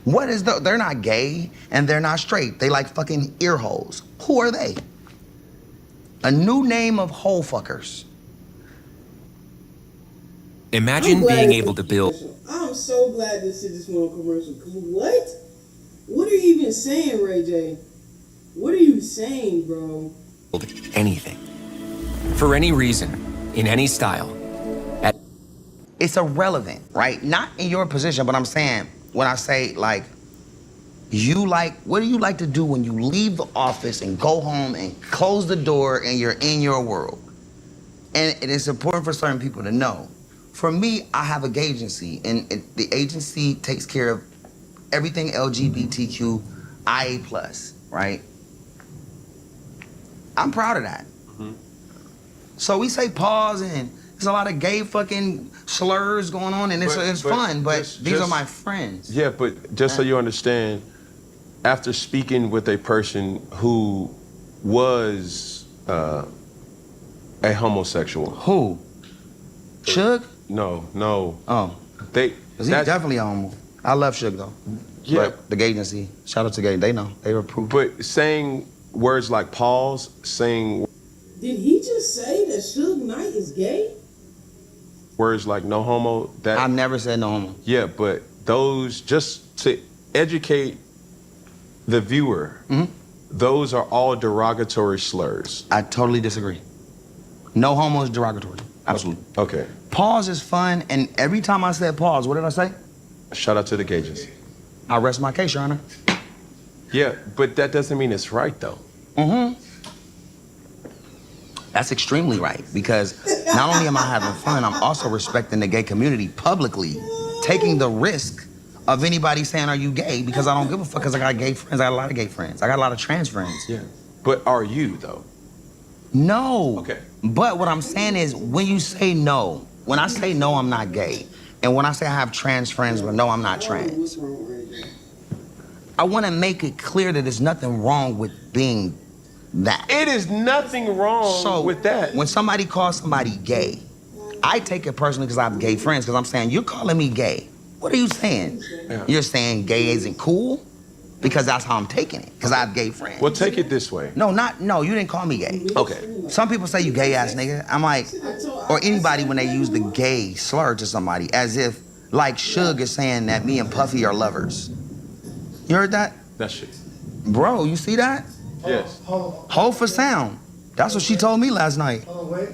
They're not gay and they're not straight. They like fucking ear holes. Who are they? A new name of hole fuckers. Imagine being able to build. I'm so glad this shit just went on commercial. What? What are you even saying, Ray J? What are you saying, bro? Anything. For any reason, in any style. It's irrelevant, right? Not in your position, but I'm saying, when I say, like, what do you like to do when you leave the office and go home and close the door and you're in your world? And it is important for certain people to know. For me, I have a gay agency, and the agency takes care of everything LGBTQIA+, right? I'm proud of that. Mm-hmm. So we say pause, and there's a lot of gay fucking slurs going on, and it's fun, but these are my friends. Yeah, but just so you understand, after speaking with a person who was a homosexual. Who? Suge? No. Oh. He's definitely a homo. I love Suge though. Yeah. But the agency, shout out to Gay, they know. They approved. But saying words like pause, saying Did he just say that Suge Knight is gay? words like no homo, that I never said no homo. yeah, but those just to educate the viewer, those are all derogatory slurs. I totally disagree. No homo is derogatory. Absolutely. Okay. Pause is fun, and every time I said pause, what did I say? Shout out to the gauges. I rest my case, Your Honor. Yeah, but that doesn't mean it's right though. That's extremely right, because not only am I having fun, I'm also respecting the gay community publicly, taking the risk of anybody saying, are you gay? Because I don't give a fuck, because I got gay friends. I got a lot of gay friends. I got a lot of trans friends. Yeah. But are you though? No. Okay. But what I'm saying is, when you say no, when I say no, I'm not gay, and when I say I have trans friends, but no, I'm not trans, I want to make it clear that there's nothing wrong with being that. It is nothing wrong with that. When somebody calls somebody gay, I take it personally because I have gay friends, because I'm saying, you're calling me gay. What are you saying? Yeah. You're saying gay isn't cool? Because that's how I'm taking it, because I have gay friends. Well, take it this way. No, you didn't call me gay. Okay. Some people say you gay ass nigga. I'm like, or anybody when they use the gay slur to somebody, as if like Suge is saying that me and Puffy are lovers. You heard that? That shit. Bro, you see that? Yes. Hold for sound. That's what she told me last night. Oh, wait.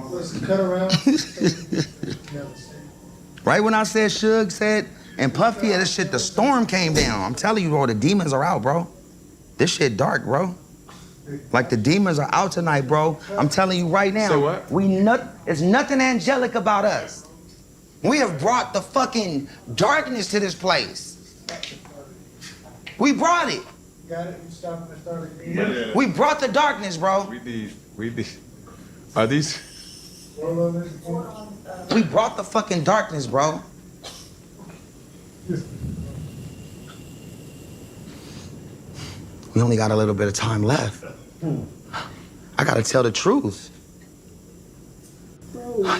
Let's cut around. Right when I said Suge said, and Puffy, this shit, the storm came down. I'm telling you, bro, the demons are out, bro. This shit dark, bro. Like the demons are out tonight, bro. I'm telling you right now. So what? There's nothing angelic about us. We have brought the fucking darkness to this place. We brought it. Got it? You stop and start again. We brought the darkness, bro. Are these? We brought the fucking darkness, bro. We only got a little bit of time left. I gotta tell the truth.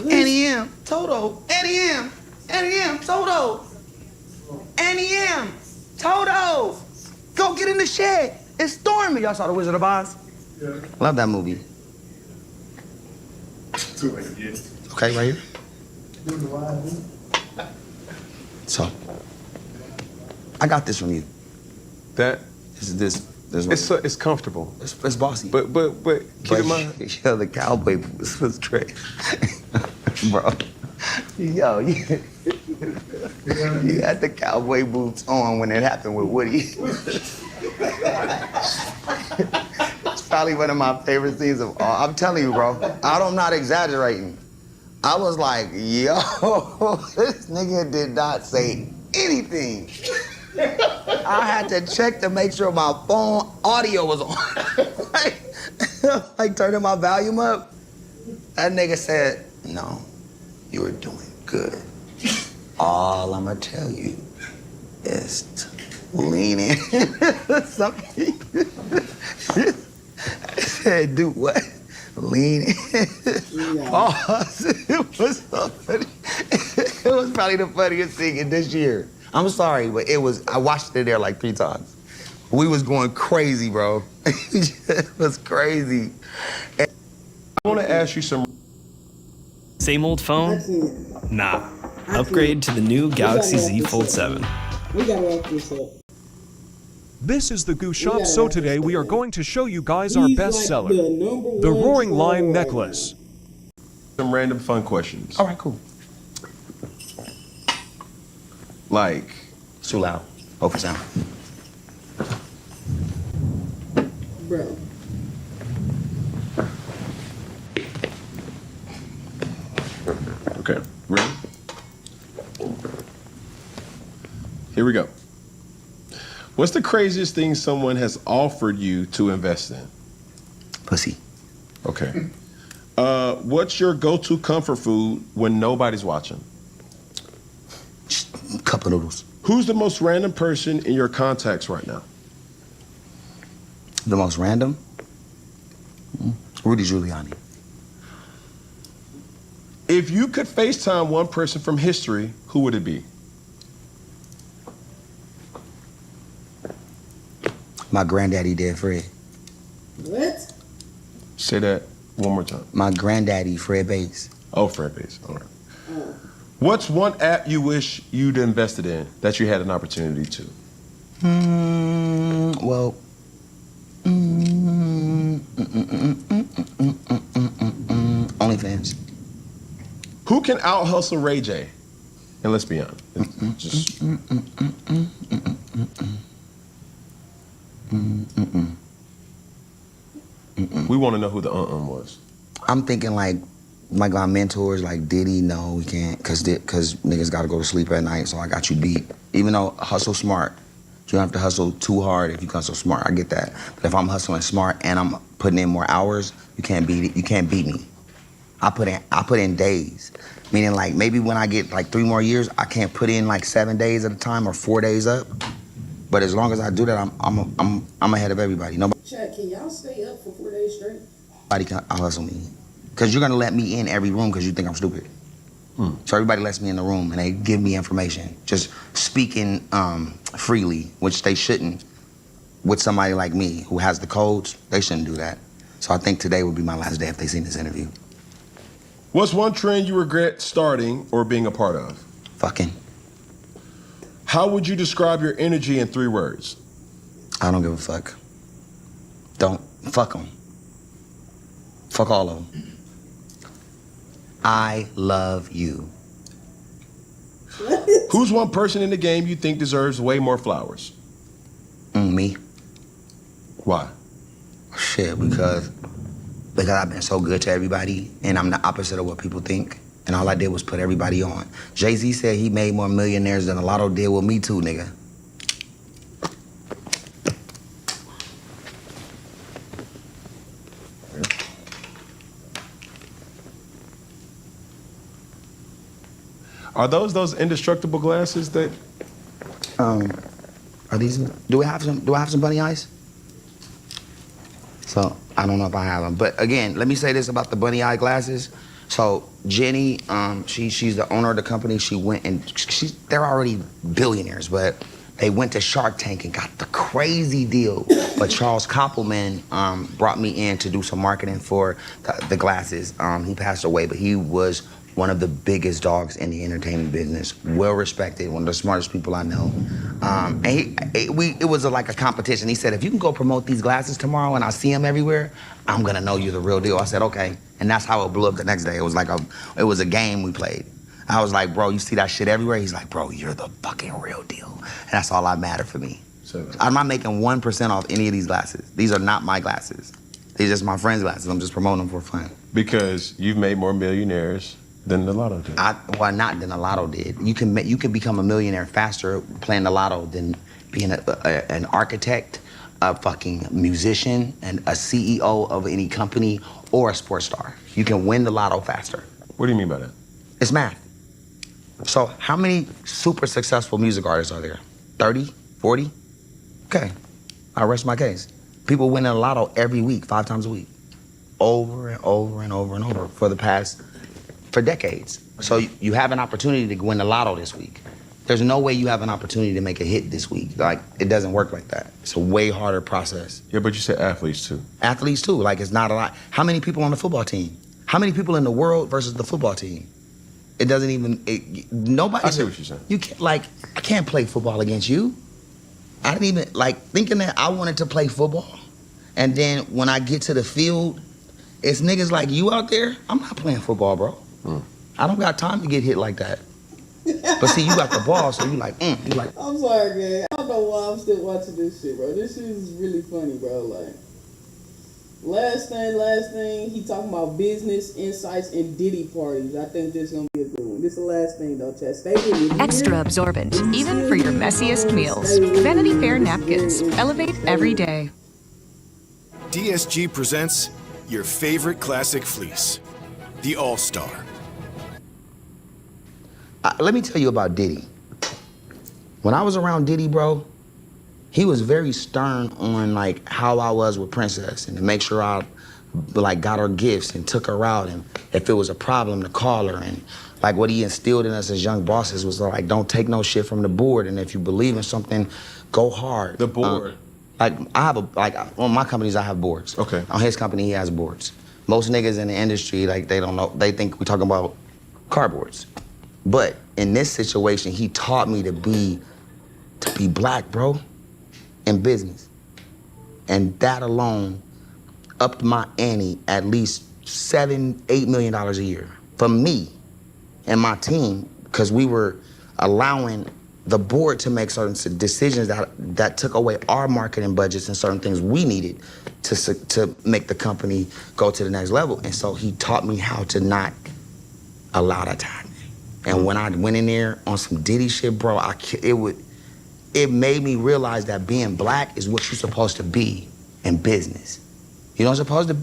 NEM, Toto, NEM, Toto, NEM, Toto. Go get in the shed. It's storming. Y'all saw The Wizard of Oz? Yeah. Love that movie. Okay, right here. So, I got this from you. This It's comfortable. It's bossy. But keep in mind. Yo, the cowboy boots was great. Bro. Yo, you had the cowboy boots on when it happened with Woody. It's probably one of my favorite scenes of all. I'm telling you, bro. I'm not exaggerating. I was like, yo, this nigga did not say anything. I had to check to make sure my phone audio was on. like turning my volume up. That nigga said, no, you were doing good. All I'ma tell you is to lean in. Something. I said, do what? Lean in. Pause. It was so funny. It was probably the funniest thing in this year. I'm sorry, but I watched it there like 3 times. We was going crazy, bro. It was crazy. I want to ask you some. Same old phone? Nah. Upgrade to the new Galaxy Z Fold 7. We gotta wrap this up. This is the Goose Shop, so today we are going to show you guys our best seller, the the Roaring Lion necklace. Some random fun questions. All right, cool. Like, it's too loud. Hold for sound. Bro. Okay, ready? Here we go. What's the craziest thing someone has offered you to invest in? Pussy. Okay. What's your go-to comfort food when nobody's watching? Cup of noodles. Who's the most random person in your contacts right now? The most random? Rudy Giuliani. If you could FaceTime one person from history, who would it be? My granddaddy did, Fred. What? Say that one more time. My granddaddy, Fred Bates. Oh, Fred Bates. All right. Oh. What's one app you wish you'd invested in that you had an opportunity to? OnlyFans. Who can out hustle Ray J? And let's be honest, just we want to know who the was. I'm thinking like my mentors, like Diddy. No, we can't, cause niggas gotta go to sleep at night. So I got you beat. Even though hustle smart, you don't have to hustle too hard if you hustle smart. I get that. But if I'm hustling smart and I'm putting in more hours, you can't beat it. You can't beat me. I put in days, meaning like maybe when I get like 3 more years, I can't put in like 7 days at a time or 4 days up. But as long as I do that, I'm ahead of everybody. Nobody Chad, can y'all stay up for 4 days straight? can out hustle me, cause you're gonna let me in every room cause you think I'm stupid. So everybody lets me in the room and they give me information, just speaking freely, which they shouldn't. With somebody like me who has the codes, they shouldn't do that. So I think today would be my last day if they seen this interview. What's one trend you regret starting or being a part of? Fucking. How would you describe your energy in 3 words? I don't give a fuck. Fuck them. Fuck all of them. I love you. Who's one person in the game you think deserves way more flowers? Me. Why? Shit, because I've been so good to everybody, and I'm the opposite of what people think. And all I did was put everybody on. Jay-Z said he made more millionaires than a Lotto did. Well, me too, nigga. Are those indestructible glasses that? Are these? Do I have some bunny eyes? So I don't know if I have them, but again, let me say this about the bunny eye glasses. So Jenny, she's the owner of the company. She went and they're already billionaires, but they went to Shark Tank and got the crazy deal. But Charles Koppelman brought me in to do some marketing for the glasses. He passed away, but he was one of the biggest dogs in the entertainment business, well respected, one of the smartest people I know. And it was like a competition. He said, if you can go promote these glasses tomorrow and I see them everywhere, I'm gonna know you're the real deal. I said, okay. And that's how it blew up the next day. It was like it was a game we played. I was like, bro, you see that shit everywhere? He's like, bro, you're the fucking real deal. And that's all that mattered for me. So, I'm not making 1% off any of these glasses. These are not my glasses. These are just my friend's glasses. I'm just promoting them for fun. Because you've made more millionaires than the Lotto did. Well, not than the Lotto did. You can become a millionaire faster playing the Lotto than being an architect, a fucking musician, and a CEO of any company or a sports star. You can win the Lotto faster. What do you mean by that? It's math. So how many super successful music artists are there? 30? 40? Okay, I'll rest my case. People win the Lotto every week, 5 times a week. Over and over and over and over for decades. So you have an opportunity to win the Lotto this week. There's no way you have an opportunity to make a hit this week. Like, it doesn't work like that. It's a way harder process. Yeah, but you said athletes too. Athletes too, like it's not a lot. How many people on the football team? How many people in the world versus the football team? It doesn't even, nobody. I see what you're saying. You can't, like, I can't play football against you. I didn't even, like, thinking that I wanted to play football. And then when I get to the field, it's niggas like you out there. I'm not playing football, bro. I don't got time to get hit like that. But see, you got the ball, so you like. I'm sorry, man. I don't know why I'm still watching this shit, bro. This shit is really funny, bro. Like, last thing, he talking about business, insights, and Diddy parties. I think this is gonna be a good one. This is the last thing, though, Chad. Stay with me. Extra absorbent, even for your messiest meals. Vanity Fair napkins. Elevate every day. DSG presents your favorite classic fleece, the All-Star. Let me tell you about Diddy. When I was around Diddy, bro, he was very stern on like how I was with Princess and to make sure I like got her gifts and took her out, and if it was a problem to call her, and like what he instilled in us as young bosses was like, don't take no shit from the board, and if you believe in something, go hard. The board. Like I have on my companies I have boards. Okay. On his company he has boards. Most niggas in the industry, like they don't know, they think we talking about cardboards. But in this situation, he taught me to be black, bro, in business. And that alone upped my ante at least $7-8 million a year for me and my team, because we were allowing the board to make certain decisions that took away our marketing budgets and certain things we needed to make the company go to the next level. And so he taught me how to not allow that to happen. And when I went in there on some Diddy shit, bro, it made me realize that being black is what you're supposed to be in business. You're not supposed to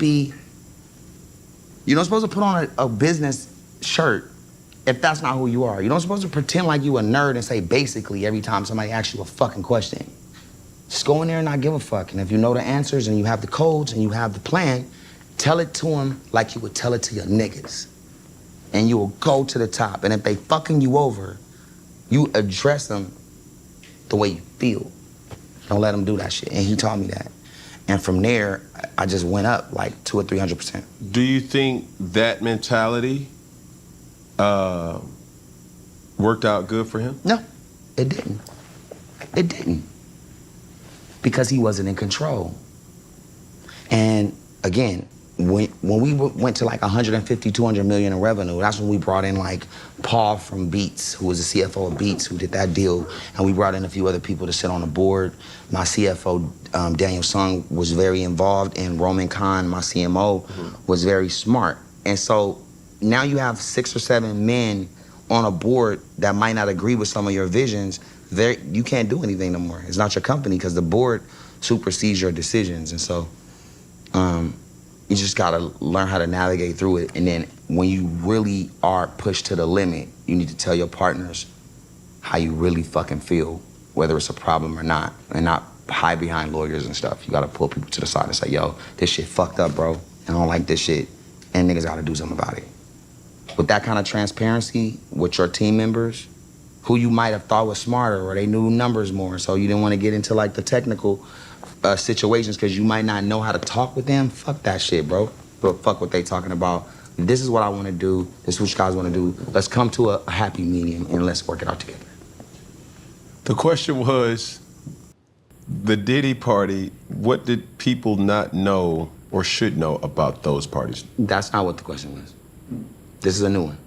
put on a business shirt if that's not who you are. You're not supposed to pretend like you a nerd and say basically every time somebody asks you a fucking question. Just go in there and not give a fuck. And if you know the answers and you have the codes and you have the plan, tell it to them like you would tell it to your niggas. And you will go to the top. And if they fucking you over, you address them the way you feel. Don't let them do that shit. And he taught me that. And from there, I just went up like 200 or 300%. Do you think that mentality worked out good for him? No, it didn't. It didn't. Because he wasn't in control. And again, when we went to like 150, 200 million in revenue, that's when we brought in like Paul from Beats, who was the CFO of Beats, who did that deal. And we brought in a few other people to sit on the board. My CFO, Daniel Sung, was very involved, and Roman Khan, my CMO, was very smart. And so now you have 6 or 7 men on a board that might not agree with some of your visions. You can't do anything no more. It's not your company because the board supersedes your decisions. And so you just gotta learn how to navigate through it. And then when you really are pushed to the limit, you need to tell your partners how you really fucking feel, whether it's a problem or not, and not hide behind lawyers and stuff. You gotta pull people to the side and say, yo, this shit fucked up, bro. I don't like this shit. And niggas gotta do something about it. With that kind of transparency with your team members, who you might have thought was smarter or they knew numbers more, so you didn't want to get into like the technical situations because you might not know how to talk with them, fuck that shit, bro. But fuck what they talking about. This is what I want to do. This is what you guys want to do. Let's come to a happy medium and let's work it out together. The question was, the Diddy party, what did people not know or should know about those parties? That's not what the question was. This is a new one.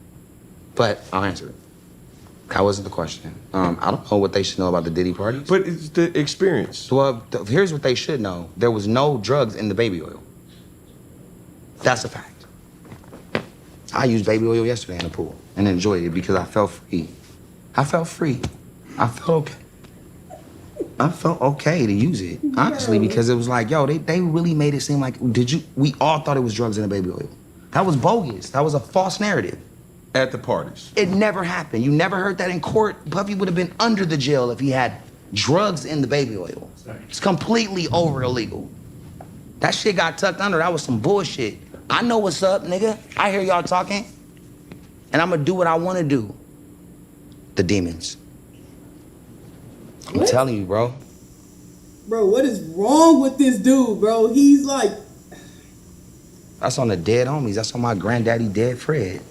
But I'll answer it. That wasn't the question. I don't know what they should know about the Diddy parties. But it's the experience. Well, here's what they should know. There was no drugs in the baby oil. That's a fact. I used baby oil yesterday in the pool and enjoyed it because I felt free. I felt free. I felt okay. I felt okay to use it, honestly, because it was like, yo, they really made it seem like, we all thought it was drugs in the baby oil. That was bogus. That was a false narrative. At the parties. It never happened. You never heard that in court. Puffy would have been under the jail if he had drugs in the baby oil. It's completely over illegal. That shit got tucked under. That was some bullshit. I know what's up, nigga. I hear y'all talking. And I'm gonna do what I wanna do. The demons. I'm telling you, bro. Bro, what is wrong with this dude, bro? He's like... That's on the dead homies. That's on my granddaddy dead Fred.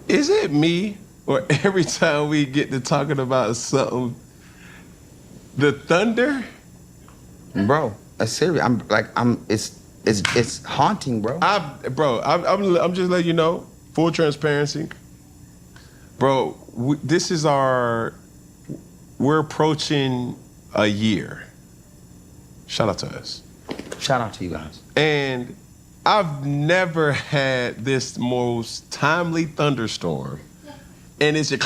Is it me, or every time we get to talking about something, the thunder? Bro, that's serious. It's haunting, bro. I'm just letting you know, full transparency. Bro, we're approaching a year. Shout out to us. Shout out to you guys. And I've never had this most timely thunderstorm. And it's just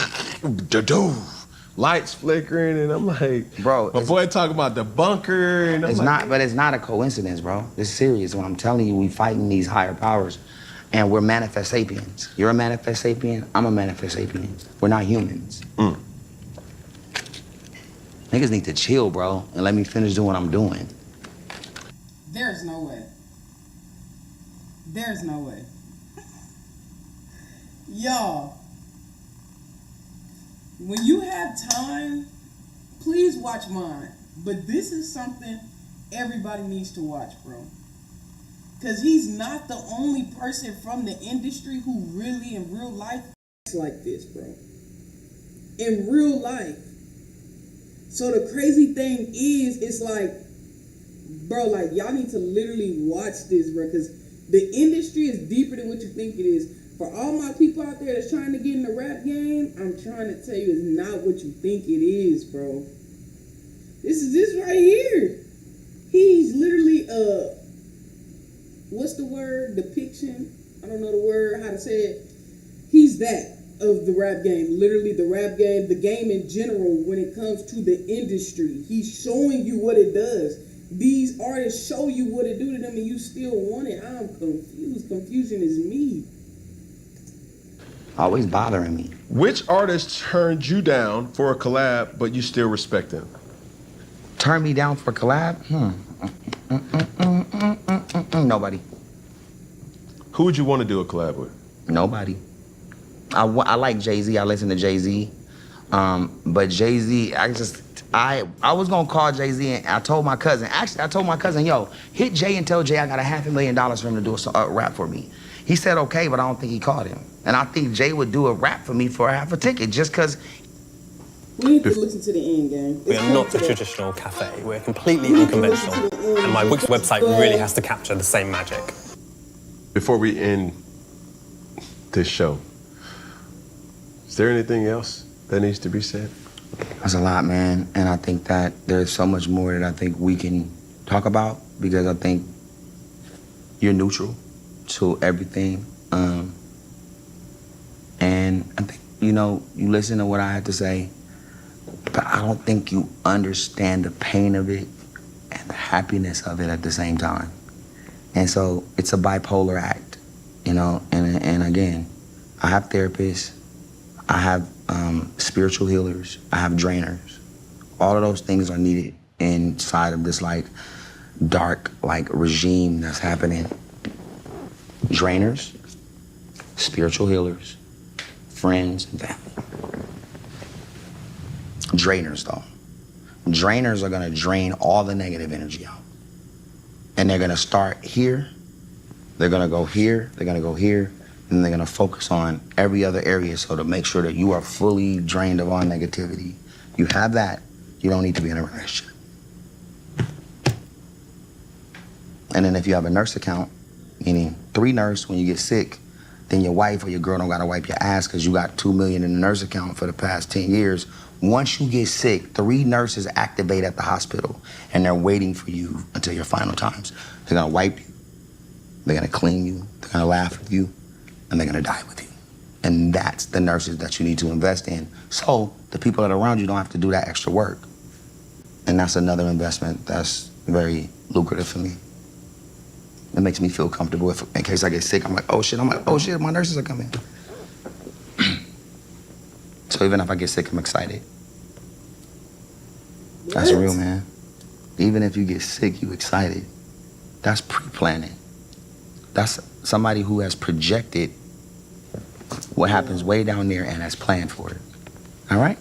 lights flickering, and I'm like, bro, my boy talking about the bunker, and I'm but it's not a coincidence, bro. It's serious. When I'm telling you, we fighting these higher powers, and we're manifest sapiens. You're a manifest sapien. I'm a manifest sapien. We're not humans. Niggas need to chill, bro, and let me finish doing what I'm doing. There's no way. There's no way. Y'all, when you have time please watch mine. But this is something everybody needs to watch, bro. Because he's not the only person from the industry who really, in real life, is like this, bro. In real life. So the crazy thing is, it's like, bro, like, y'all need to literally watch this, bro. Because the industry is deeper than what you think it is. For all my people out there that's trying to get in the rap game, I'm trying to tell you it's not what you think it is, bro. This is this right here. He's literally, what's the word? Depiction? I don't know the word, how to say it. He's that of the rap game. Literally the rap game, the game in general when it comes to the industry. He's showing you what it does. These artists show you what it do to them and you still want it. I'm confused. Confusion is me. Always bothering me. Which artist turned you down for a collab, but you still respect them? Turn me down for a collab? Nobody. Who would you want to do a collab with? Nobody. I like Jay-Z. I listen to Jay-Z. But Jay-Z, I was gonna call Jay-Z and I told my cousin, yo, hit Jay and tell Jay I got $500,000 for him to do a rap for me. He said okay, but I don't think he called him. And I think Jay would do a rap for me for half a ticket just because. We need to listen to the end game. We are not a traditional cafe. We're completely unconventional. And my Wix website really has to capture the same magic. Before we end this show, is there anything else that needs to be said? That's a lot, man. And I think that there's so much more that I think we can talk about because I think you're neutral to everything. And I think, you listen to what I had to say, but I don't think you understand the pain of it and the happiness of it at the same time. And so it's a bipolar act, and again, I have therapists, I have spiritual healers, I have drainers. All of those things are needed inside of this dark regime that's happening. Drainers, spiritual healers, friends, and family. Drainers, though. Drainers are gonna drain all the negative energy out. And they're gonna start here, they're gonna go here, they're gonna go here, and they're gonna focus on every other area so to make sure that you are fully drained of all negativity. You have that, you don't need to be in a relationship. And then if you have a nurse account, meaning 3 nurse when you get sick, then your wife or your girl don't gotta wipe your ass because you got $2 million in the nurse account for the past 10 years. Once you get sick, 3 nurses activate at the hospital and they're waiting for you until your final times. They're gonna wipe you, they're gonna clean you, they're gonna laugh with you, and they're gonna die with you. And that's the nurses that you need to invest in. So the people that are around you don't have to do that extra work. And that's another investment that's very lucrative for me. It makes me feel comfortable in case I get sick. I'm like, oh shit, my nurses are coming. So even if I get sick, I'm excited. That's real, man. Even if you get sick, you excited. That's pre-planning. That's somebody who has projected what happens way down there and has planned for it. All right?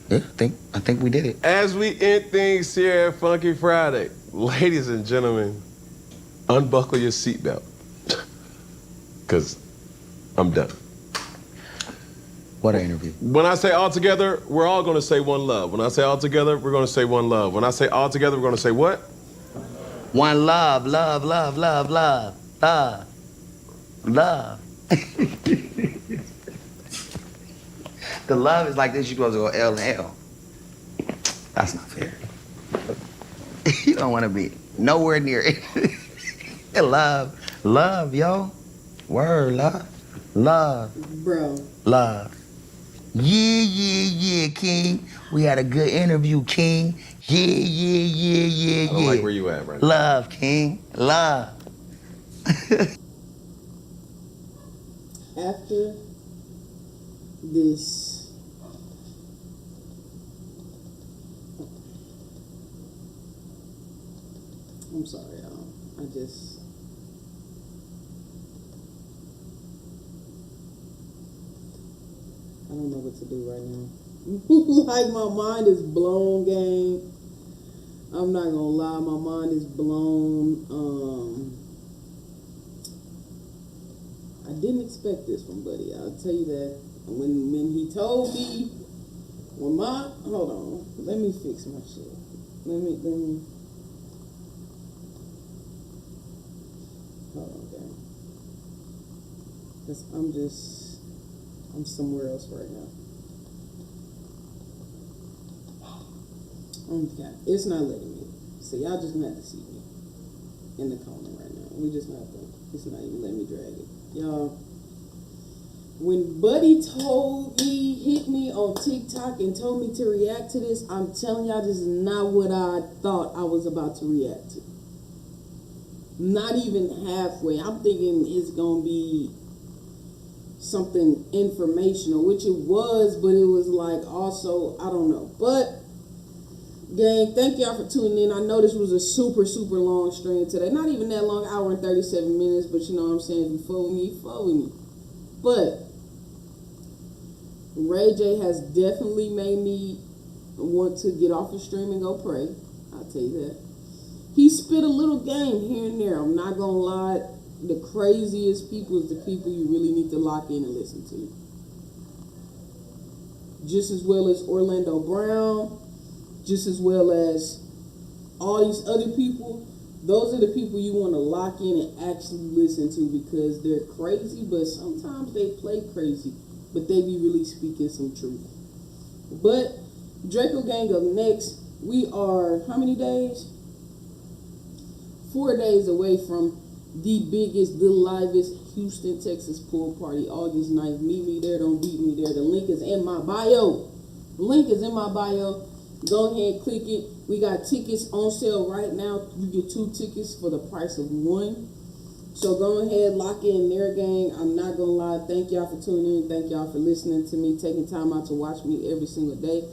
Yeah, I think we did it. As we end things here at Funky Friday, ladies and gentlemen, unbuckle your seatbelt. Because I'm done. What an interview. When I say all together, we're all going to say one love. When I say all together, we're going to say one love. When I say all together, we're going to say what? One love, love, love, love, love, love, love. The love is like this, you're supposed to go L and L. That's not fair. You don't want to be nowhere near it. Love, yo. Word, love. Bro. Love. Yeah, King. We had a good interview, King. Yeah. I don't like where you at right now. Love, King. Love. After this, I'm sorry, y'all. don't know what to do right now. Like, my mind is blown, gang. I'm not gonna lie, my mind is blown. I didn't expect this from Buddy. I'll tell you that. When he told me, hold on, let me fix my shit. Let me. Hold on, gang. Cause I'm somewhere else right now. Okay, it's not letting me. So y'all just gonna have to see me in the corner right now. It's not even letting me drag it. Y'all, when Buddy hit me on TikTok and told me to react to this, I'm telling y'all, this is not what I thought I was about to react to. Not even halfway. I'm thinking it's gonna be something informational, which it was, but it was like also, I don't know. But gang, thank y'all for tuning in. I know this was a super, super long stream today. Not even that long, hour and 37 minutes, but you know what I'm saying? If you follow me, you follow me. But Ray J has definitely made me want to get off the stream and go pray. I'll tell you that. He spit a little game here and there. I'm not gonna lie. The craziest people is the people you really need to lock in and listen to. Just as well as Orlando Brown, just as well as all these other people. Those are the people you want to lock in and actually listen to, because they're crazy, but sometimes they play crazy, but they be really speaking some truth. But Draco Gang up next. We are, how many days? 4 days away from the biggest, the livest Houston, Texas pool party, August 9th. Meet me there, don't beat me there. The link is in my bio. Go ahead, click it. We got tickets on sale right now. You get 2 tickets for the price of 1. So go ahead, lock in there, gang. I'm not gonna lie. Thank y'all for tuning in. Thank y'all for listening to me, taking time out to watch me every single day.